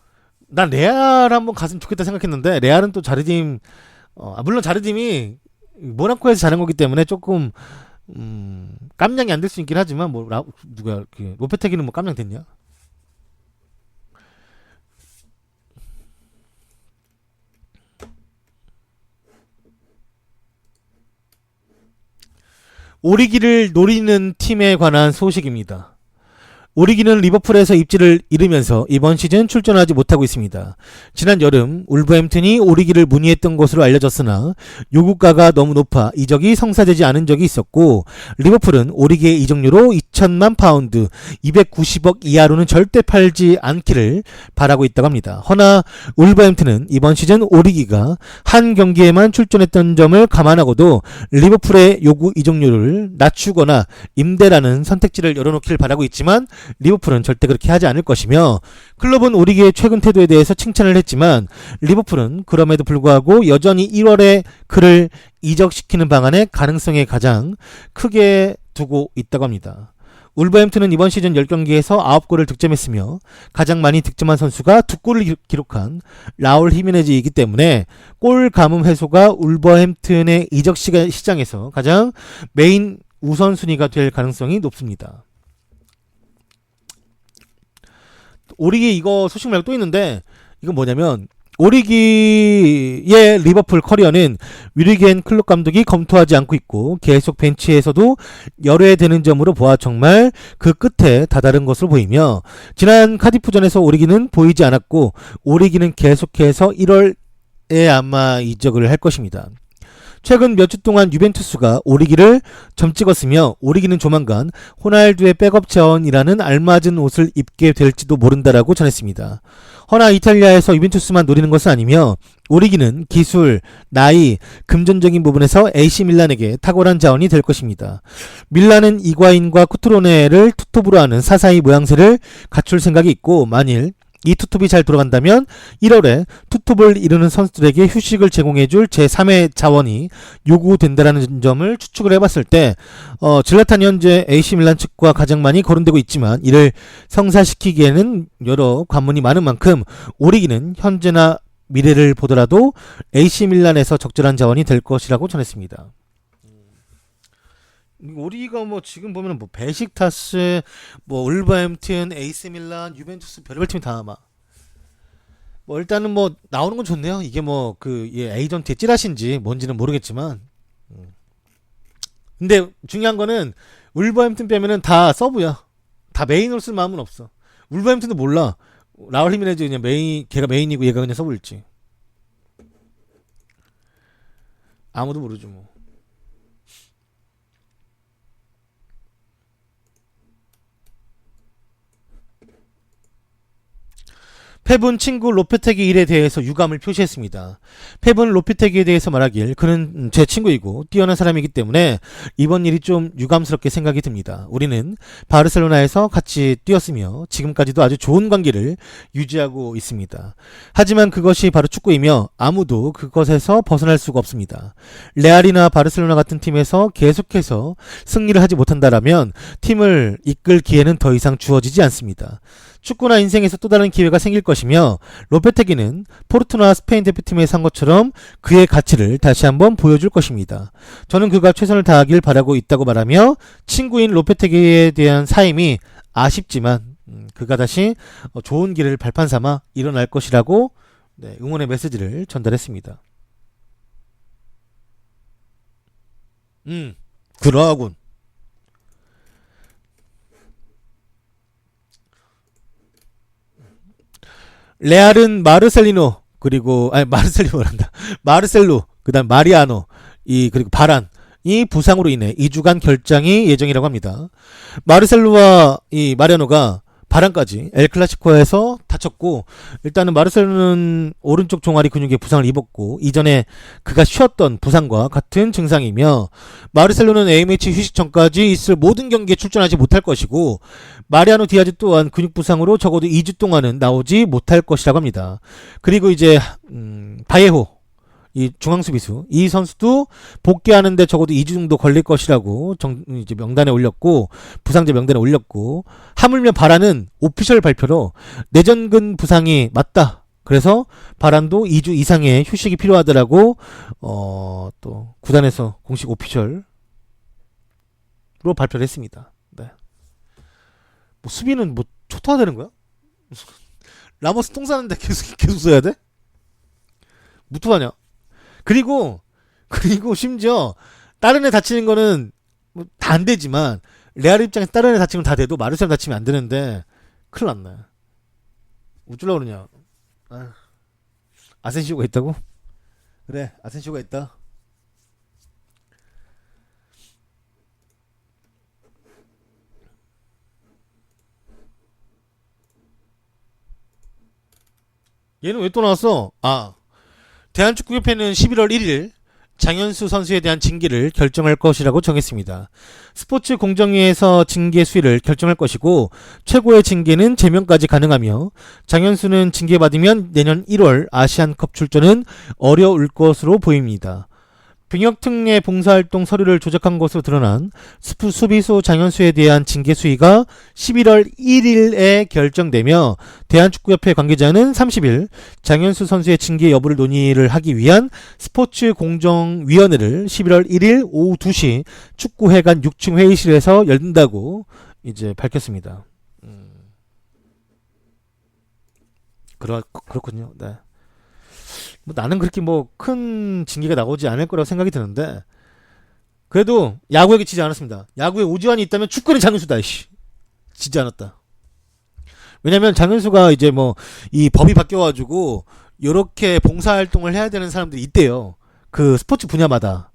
난 레알 한번 갔으면 좋겠다 생각했는데, 레알은 또 자르딤 물론 자르딤이 모나코에서 잘한 거기 때문에 조금 깜냥이 안 될 수 있긴 하지만, 뭐 누가 로페테기는 뭐 깜냥 됐냐? 오리기를 노리는 팀에 관한 소식입니다. 오리기는 리버풀에서 입지를 잃으면서 이번 시즌 출전하지 못하고 있습니다. 지난 여름 울버햄튼이 오리기를 문의했던 것으로 알려졌으나 요구가가 너무 높아 이적이 성사되지 않은 적이 있었고, 리버풀은 오리기의 이적료로 2천만 파운드 290억 이하로는 절대 팔지 않기를 바라고 있다고 합니다. 허나 울버햄튼은 이번 시즌 오리기가 한 경기에만 출전했던 점을 감안하고도 리버풀의 요구 이적료를 낮추거나 임대라는 선택지를 열어놓기를 바라고 있지만, 리버풀은 절대 그렇게 하지 않을 것이며, 클럽은 오리기의 최근 태도에 대해서 칭찬을 했지만 리버풀은 그럼에도 불구하고 여전히 1월에 그를 이적시키는 방안의 가능성에 가장 크게 두고 있다고 합니다. 울버햄튼은 이번 시즌 10경기에서 9골을 득점했으며 가장 많이 득점한 선수가 2골을 기록한 라울 히메네즈이기 때문에 골 감음 해소가 울버햄튼의 이적 시장에서 가장 메인 우선순위가 될 가능성이 높습니다. 오리기 이거 소식 말고 또 있는데, 이건 뭐냐면 오리기의 리버풀 커리어는 위리겐 클럽 감독이 검토하지 않고 있고 계속 벤치에서도 열애되는 점으로 보아 정말 그 끝에 다다른 것으로 보이며, 지난 카디프전에서 오리기는 보이지 않았고 오리기는 계속해서 1월에 아마 이적을 할 것입니다. 최근 몇 주 동안 유벤투스가 오리기를 점 찍었으며, 오리기는 조만간 호날두의 백업 자원이라는 알맞은 옷을 입게 될지도 모른다라고 전했습니다. 허나 이탈리아에서 유벤투스만 노리는 것은 아니며 오리기는 기술, 나이, 금전적인 부분에서 AC밀란에게 탁월한 자원이 될 것입니다. 밀란은 이과인과 쿠트로네를 투톱으로 하는 사사이 모양새를 갖출 생각이 있고, 만일 이 투톱이 잘 돌아간다면 1월에 투톱을 이루는 선수들에게 휴식을 제공해줄 제3의 자원이 요구된다라는 점을 추측을 해봤을 때 질라탄이 현재 AC 밀란 측과 가장 많이 거론되고 있지만 이를 성사시키기에는 여러 관문이 많은 만큼 오리기는 현재나 미래를 보더라도 AC 밀란에서 적절한 자원이 될 것이라고 전했습니다. 오리가 뭐 지금 보면은 뭐 베식타스, 뭐 울버햄튼, 에이스 밀란, 유벤투스 별의별 팀이 다 아마 뭐 일단은 뭐 나오는 건 좋네요. 이게 뭐 그 에이전트의 찌라신지 뭔지는 모르겠지만 근데 중요한 거는 울버햄튼 빼면은 다 서브야. 다 메인으로 쓸 마음은 없어. 울버햄튼도 몰라. 라울 히메네즈 그냥 메인, 걔가 메인이고 얘가 그냥 서브일지 아무도 모르죠 뭐. 펩은 친구 로페테기 일에 대해서 유감을 표시했습니다. 펩은 로페테기에 대해서 말하길 그는 제 친구이고 뛰어난 사람이기 때문에 이번 일이 좀 유감스럽게 생각이 듭니다. 우리는 바르셀로나에서 같이 뛰었으며 지금까지도 아주 좋은 관계를 유지하고 있습니다. 하지만 그것이 바로 축구이며 아무도 그것에서 벗어날 수가 없습니다. 레알이나 바르셀로나 같은 팀에서 계속해서 승리를 하지 못한다라면 팀을 이끌 기회는 더 이상 주어지지 않습니다. 축구나 인생에서 또 다른 기회가 생길 것이며 로페테기는 포르투나 스페인 대표팀에서 한 것처럼 그의 가치를 다시 한번 보여줄 것입니다. 저는 그가 최선을 다하길 바라고 있다고 말하며 친구인 로페테기에 대한 사임이 아쉽지만 그가 다시 좋은 길을 발판 삼아 일어날 것이라고 응원의 메시지를 전달했습니다. 그러하군. 레알은 마르셀리노 그리고 마르셀리노란다. 마르셀로 그다음 마리아노 그리고 바란 이 부상으로 인해 2주간 결장이 예정이라고 합니다. 마르셀로와 이 마리아노가 바란까지 엘클라시코에서 다쳤고 일단은 마르셀로는 오른쪽 종아리 근육에 부상을 입었고 이전에 그가 쉬었던 부상과 같은 증상이며 마르셀로는 AMH 휴식 전까지 있을 모든 경기에 출전하지 못할 것이고 마리아노 디아즈 또한 근육 부상으로 적어도 2주 동안은 나오지 못할 것이라고 합니다. 그리고 이제 바예호 이 중앙수비수 이 선수도 복귀하는데 적어도 2주 정도 걸릴 것이라고 이제 명단에 올렸고 부상자 명단에 올렸고 하물며 바란은 오피셜 발표로 내전근 부상이 맞다. 그래서 바란도 2주 이상의 휴식이 필요하더라고 또 구단에서 공식 오피셜로 발표를 했습니다. 네. 뭐 수비는 뭐 초토화되는 거야? 라모스 똥 싸는데 계속 써야 돼? 무토하냐? 그리고 심지어 다른 애 다치는 거는 뭐 다 안 되지만 레알 입장에서 다른 애 다치면 다 돼도 마르셀 다치면 안 되는데 큰일 났네. 어쩌려고 그러냐. 아센시오가 있다고? 그래 아센시오가 있다. 얘는 왜 또 나왔어? 대한축구협회는 11월 1일 장현수 선수에 대한 징계를 결정할 것이라고 정했습니다. 스포츠 공정위에서 징계 수위를 결정할 것이고 최고의 징계는 제명까지 가능하며 장현수는 징계받으면 내년 1월 아시안컵 출전은 어려울 것으로 보입니다. 병역특례 봉사활동 서류를 조작한 것으로 드러난 수비수 장현수에 대한 징계 수위가 11월 1일에 결정되며 대한축구협회 관계자는 30일 장현수 선수의 징계 여부를 논의를 하기 위한 스포츠공정위원회를 11월 1일 오후 2시 축구회관 6층 회의실에서 열린다고 이제 밝혔습니다. 그렇군요. 네. 뭐 나는 그렇게 뭐 큰 징계가 나오지 않을 거라고 생각이 드는데 그래도 야구에게 지지 않았습니다. 야구에 오지환이 있다면 축구는 장현수다. 지지 않았다. 왜냐면 장현수가 이제 뭐 이 법이 바뀌어가지고 요렇게 봉사활동을 해야 되는 사람들이 있대요. 그 스포츠 분야마다.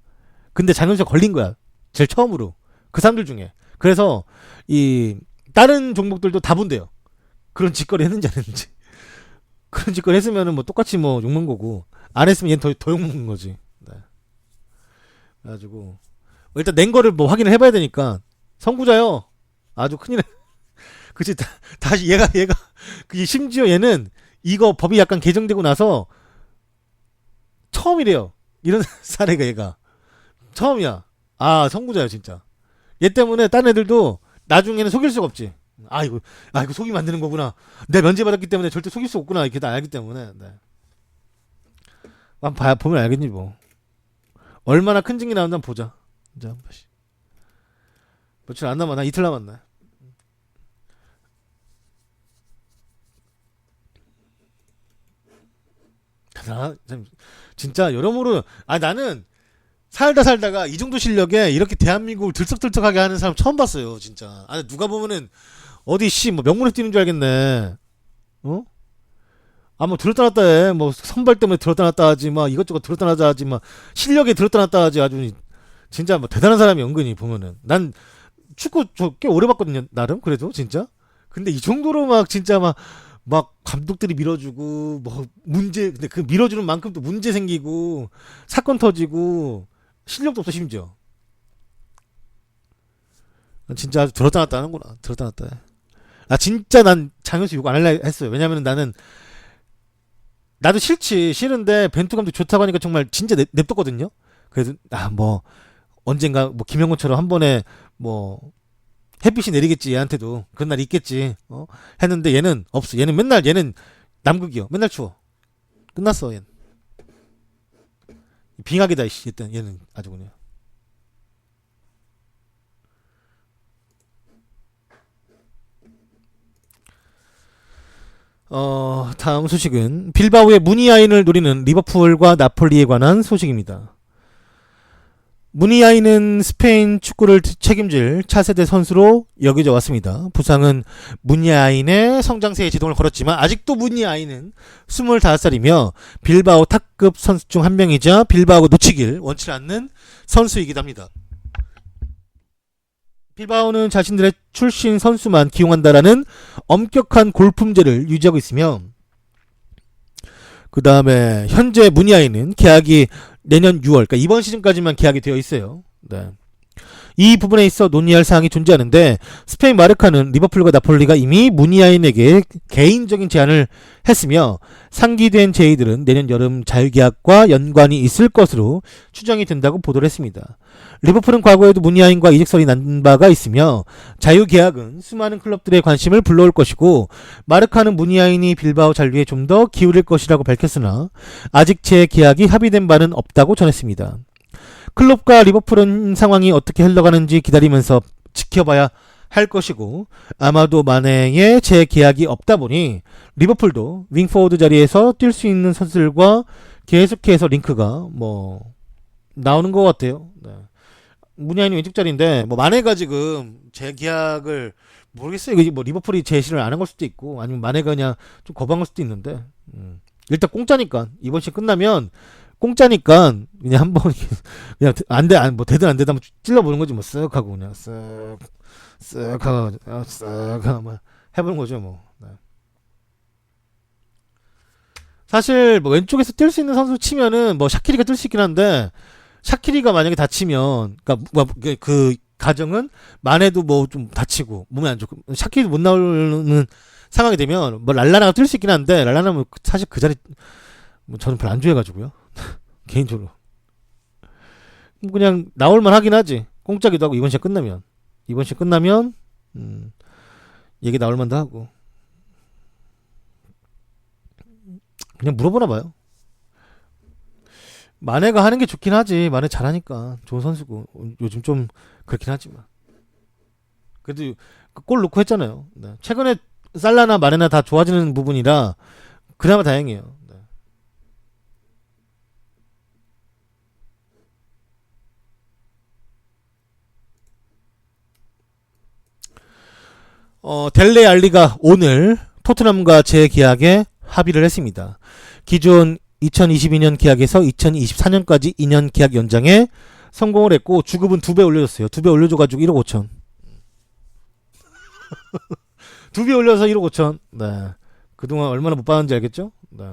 근데 장현수가 걸린 거야. 제일 처음으로. 그 사람들 중에. 그래서 이 다른 종목들도 다 본대요. 그런 짓거리 했는지 안 했는지. 그런 짓거리 했으면은 뭐 똑같이 뭐 욕먹는 거고 안 했으면 얘는 더 욕먹는 거지. 네. 그래가지고 일단 낸 거를 뭐 확인을 해봐야 되니까 선구자요. 아주 큰일이네. 그치, 다시 얘가, 그 심지어 얘는 이거 법이 약간 개정되고 나서 처음이래요. 이런 사례가 얘가. 처음이야. 아, 선구자야, 진짜. 얘 때문에 딴 애들도 나중에는 속일 수가 없지. 이거 속이면 안 되는 거구나. 내가 면제받았기 때문에 절대 속일 수 없구나. 이렇게 다 알기 때문에. 네. 한번 보면 알겠니, 뭐. 얼마나 큰 증이 나온지 한번 보자. 이제 한 번씩. 며칠 안 남았나? 이틀 남았나? 진짜 여러모로 나는 살다가 이 정도 실력에 이렇게 대한민국을 들썩들썩하게 하는 사람 처음 봤어요, 진짜. 누가 보면은 어디 뭐 명문에 뛰는 줄 알겠네. 어? 뭐 들었다 놨다 해. 뭐 선발 때문에 들었다 놨다 하지, 막 이것저것 들었다 놨다 하지, 막 실력에 들었다 놨다 하지. 아주 진짜 뭐 대단한 사람이 은근히 보면은. 난 축구 꽤 오래 봤거든요, 나름. 그래도 진짜. 근데 이 정도로 막 진짜 막 감독들이 밀어주고 뭐 근데 그 밀어주는 만큼 또 문제 생기고 사건 터지고 실력도 없어 심지어. 진짜 아주 들었다 놨다 하는구나. 들었다 놨다 해. 진짜 난 장현수 욕 안 할라 했어요. 왜냐면은 나도 싫은데 벤투 감독 좋다고 하니까 정말 진짜 냅뒀거든요. 그래서 뭐 언젠가 뭐 김영곤처럼 한 번에 뭐 햇빛이 내리겠지, 얘한테도 그런 날 있겠지. 했는데 얘는 없어. 얘는 남극이요. 맨날 추워. 끝났어. 얘는 빙하기다. 일단 얘는 아주 그냥. 다음 소식은 빌바오의 무니아인을 노리는 리버풀과 나폴리에 관한 소식입니다. 무니아인은 스페인 축구를 책임질 차세대 선수로 여겨져 왔습니다. 부상은 무니아인의 성장세에 제동을 걸었지만 아직도 무니아인은 25살이며 빌바오 탑급 선수 중 한 명이자 빌바오가 놓치길 원치 않는 선수이기도 합니다. 빌바오는 자신들의 출신 선수만 기용한다라는 엄격한 골품제를 유지하고 있으며, 그 다음에 현재 무니아인은 계약이 내년 6월, 그러니까 이번 시즌까지만 계약이 되어 있어요. 네. 이 부분에 있어 논의할 사항이 존재하는데, 스페인 마르카는 리버풀과 나폴리가 이미 무니아인에게 개인적인 제안을 했으며 상기된 제의들은 내년 여름 자유계약과 연관이 있을 것으로 추정이 된다고 보도를 했습니다. 리버풀은 과거에도 무니아인과 이직설이 난 바가 있으며 자유계약은 수많은 클럽들의 관심을 불러올 것이고, 마르카는 무니아인이 빌바오 잔류에 좀 더 기울일 것이라고 밝혔으나 아직 재계약이 합의된 바는 없다고 전했습니다. 클럽과 리버풀은 상황이 어떻게 흘러가는지 기다리면서 지켜봐야 할 것이고, 아마도 만회의 재계약이 없다 보니 리버풀도 윙포워드 자리에서 뛸 수 있는 선수들과 계속해서 링크가 뭐 나오는 것 같아요. 네. 무니아인이 왼쪽 자리인데 뭐 마네가 지금 재계약을 모르겠어요. 이거 뭐 리버풀이 제시를 안 한 걸 수도 있고, 아니면 마네가 그냥 좀 거부한 걸 수도 있는데, 일단 공짜니까 이번 시즌 끝나면 공짜니까 그냥 한번 그냥 뭐 되든 안 되든 한번 찔러보는 거지 뭐. 쓱 하고 그냥 쓱 하고 막 해보는 거죠 뭐. 네. 사실 뭐 왼쪽에서 뛸 수 있는 선수 치면은 뭐 샤키리가 뛸 수 있긴 한데, 샤키리가 만약에 다치면, 그러니까 그 가정은 마네도 뭐 좀 다치고 몸이 안 좋고 샤키리도 못 나오는 상황이 되면 뭐 랄라나가 뛸 수 있긴 한데, 랄라나는 사실 그 자리 뭐 저는 별로 안 좋아해가지고요. 개인적으로 그냥 나올만 하긴 하지. 공짜기도 하고 이번 시즌 끝나면 얘기 나올만도 하고. 그냥 물어보나 봐요. 마네가 하는 게 좋긴 하지. 마네 잘하니까 좋은 선수고 요즘 좀 그렇긴 하지만 그래도 골 넣고 했잖아요. 네. 최근에 살라나 마네나 다 좋아지는 부분이라 그나마 다행이에요. 네. 델레 알리가 오늘 토트넘과 재계약에 합의를 했습니다. 기존 2022년 계약에서 2024년까지 2년 계약 연장에 성공을 했고, 주급은 2배 올려줬어요. 2배 올려줘가지고 1억 5천. 2배 올려서 1억 5천. 네. 그동안 얼마나 못 받았는지 알겠죠? 네.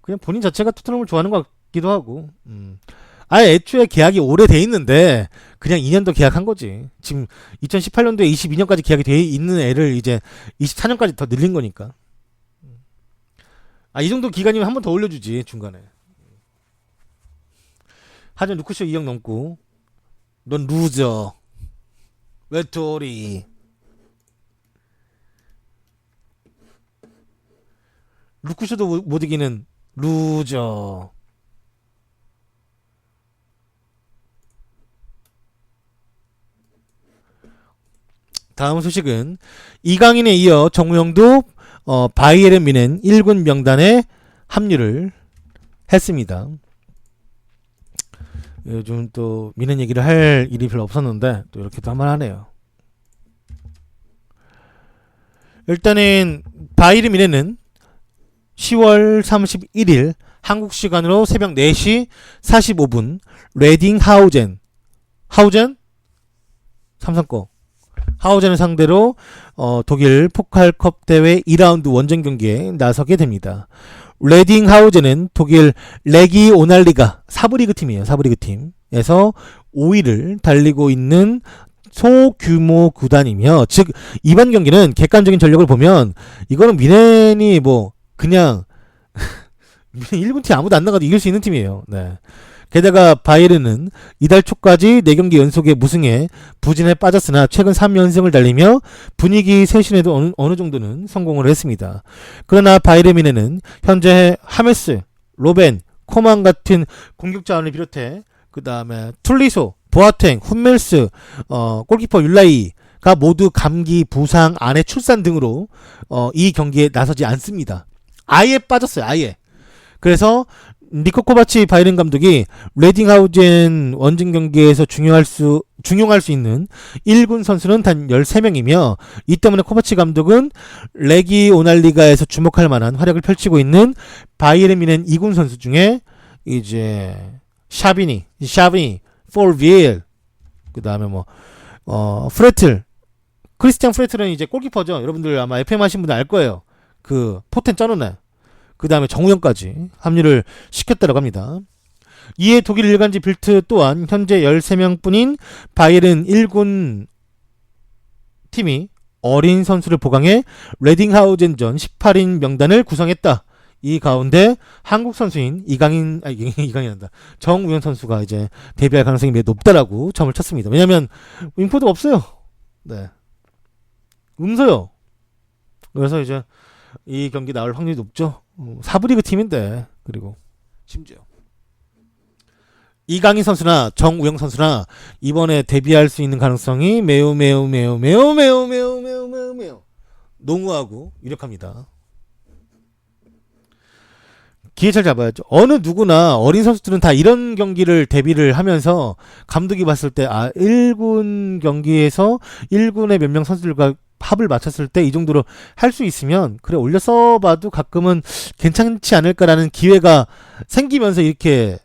그냥 본인 자체가 토트넘을 좋아하는 것 같기도 하고. 아예 애초에 계약이 오래돼 있는데 그냥 2년 더 계약한 거지. 지금 2018년도에 22년까지 계약이 돼 있는 애를 이제 24년까지 더 늘린 거니까. 이 정도 기간이면 한 번 더 올려주지, 중간에. 하지만 루크쇼 2억 넘고, 넌 루저. 외톨이. 루크쇼도 못 이기는 루저. 다음 소식은 이강인에 이어 정우영도 바이에른 뮌헨 1군 명단에 합류를 했습니다. 요즘 또 뮌헨 얘기를 할 일이 별로 없었는데 또 이렇게 또 한번 하네요. 일단은 바이에른 뮌헨은 10월 31일 한국 시간으로 새벽 4시 45분 레딩하우젠 삼성 하우젠을 상대로 독일 포칼컵 대회 2라운드 원정 경기에 나서게 됩니다. 레딩하우젠은 독일 레기오날리가 사브리그 팀이에요. 사브리그 팀에서 5위를 달리고 있는 소규모 구단이며, 즉 이번 경기는 객관적인 전력을 보면 이거는 뮌헨이 뭐 그냥 뮌헨 1군 팀 아무도 안 나가도 이길 수 있는 팀이에요. 네. 게다가 바이에른은 이달 초까지 4경기 연속의 무승에 부진에 빠졌으나 최근 3연승을 달리며 분위기 쇄신에도 어느 정도는 성공을 했습니다. 그러나 바이에른 뮌헨은 현재 하메스, 로벤, 코만 같은 공격 자원을 비롯해 그 다음에 툴리소, 보아탱, 훈멜스, 골키퍼 율라이가 모두 감기, 부상, 아내 출산 등으로 이 경기에 나서지 않습니다. 아예 빠졌어요. 아예. 그래서 니코 코바치 바이에른 감독이 레딩하우젠 원정 경기에서 중용할 수 있는 1군 선수는 단 13명이며, 이 때문에 코바치 감독은 레기오날리가에서 주목할 만한 활약을 펼치고 있는 바이에른 뮌헨 2군 선수 중에 이제 샤비니, 폴빌, 그 다음에 프레틀, 크리스티안 프레틀은 이제 골키퍼죠. 여러분들 아마 FM 하신 분들 알 거예요. 그 포텐 쩌는 애. 그 다음에 정우영까지 합류를 시켰다고 합니다. 이에 독일 일간지 빌트 또한 현재 13명뿐인 바이에른 1군 팀이 어린 선수를 보강해 레딩하우젠전 18인 명단을 구성했다. 이 가운데 한국 선수인 정우영 선수가 이제 데뷔할 가능성이 매우 높다라고 점을 쳤습니다. 왜냐면 윙포도 없어요. 네. 음소요. 그래서 이제 이 경기 나올 확률이 높죠. 사브리그 팀인데, 그리고 심지어 이강인 선수나 정우영 선수나 이번에 데뷔할 수 있는 가능성이 매우 농후하고 유력합니다. 기회 잘 잡아야죠. 어느 누구나 어린 선수들은 다 이런 경기를 데뷔를 하면서 감독이 봤을 때 1군 경기에서 1군의 몇 명 선수들과 합을 맞췄을 때 이 정도로 할 수 있으면 그래 올려 써봐도 가끔은 괜찮지 않을까라는 기회가 생기면서 이렇게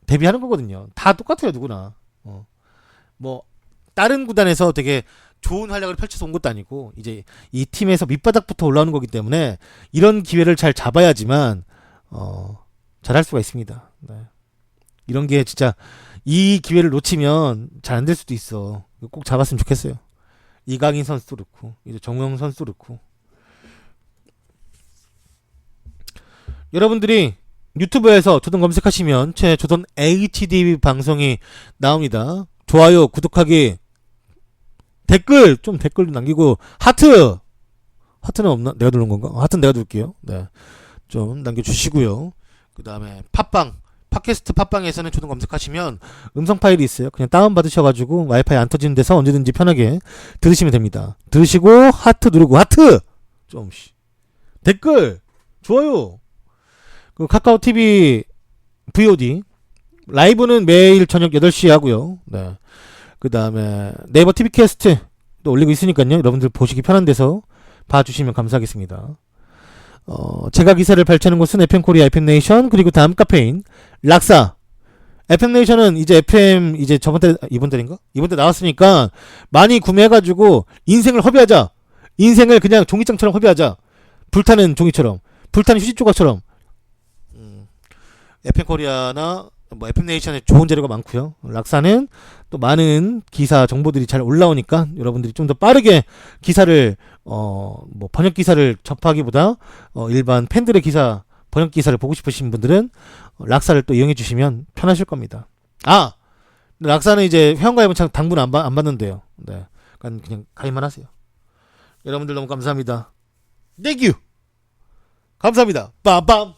데뷔하는 거거든요. 다 똑같아요. 누구나. 뭐 다른 구단에서 되게 좋은 활약을 펼쳐서 온 것도 아니고 이제 이 팀에서 밑바닥부터 올라오는 거기 때문에 이런 기회를 잘 잡아야지만 잘 할 수가 있습니다. 네. 이런 게 진짜 이 기회를 놓치면 잘 안 될 수도 있어. 꼭 잡았으면 좋겠어요. 이강인 선수도 그렇고 이제 정우영 선수도 그렇고. 여러분들이 유튜브에서 조던 검색하시면 제 조던 HD 방송이 나옵니다. 좋아요, 구독하기, 댓글도 남기고, 하트는 없나? 내가 누른 건가? 하트는 내가 누를게요. 네. 좀 남겨주시고요. 그 다음에 팟캐스트 팟빵에서는 조던 검색하시면 음성 파일이 있어요. 그냥 다운받으셔가지고 와이파이 안 터지는 데서 언제든지 편하게 들으시면 됩니다. 들으시고 하트 누르고, 댓글, 좋아요. 그 카카오 TV VOD 라이브는 매일 저녁 8시에 하고요. 네. 그 다음에 네이버 TV 캐스트도 올리고 있으니까요. 여러분들 보시기 편한 데서 봐주시면 감사하겠습니다. 제가 기사를 발췌하는 곳은 FM코리아, FM네이션, 그리고 다음 카페인 락사. FM네이션은 이제 FM 이제 이번 달 나왔으니까 많이 구매해가지고 인생을 허비하자. 인생을 그냥 종이장처럼 허비하자. 불타는 종이처럼, 불타는 휴지 조각처럼. FM코리아나 뭐 FM네이션에 좋은 자료가 많고요. 락사는 또 많은 기사 정보들이 잘 올라오니까 여러분들이 좀 더 빠르게 기사를 뭐 번역 기사를 접하기보다 일반 팬들의 기사 번역 기사를 보고 싶으신 분들은 락사를 또 이용해 주시면 편하실 겁니다. 아, 락사는 이제 회원가입은 참 당분 안 받는데요. 네, 그냥 가입만 하세요. 여러분들 너무 감사합니다. 땡큐. 감사합니다. 빠밤.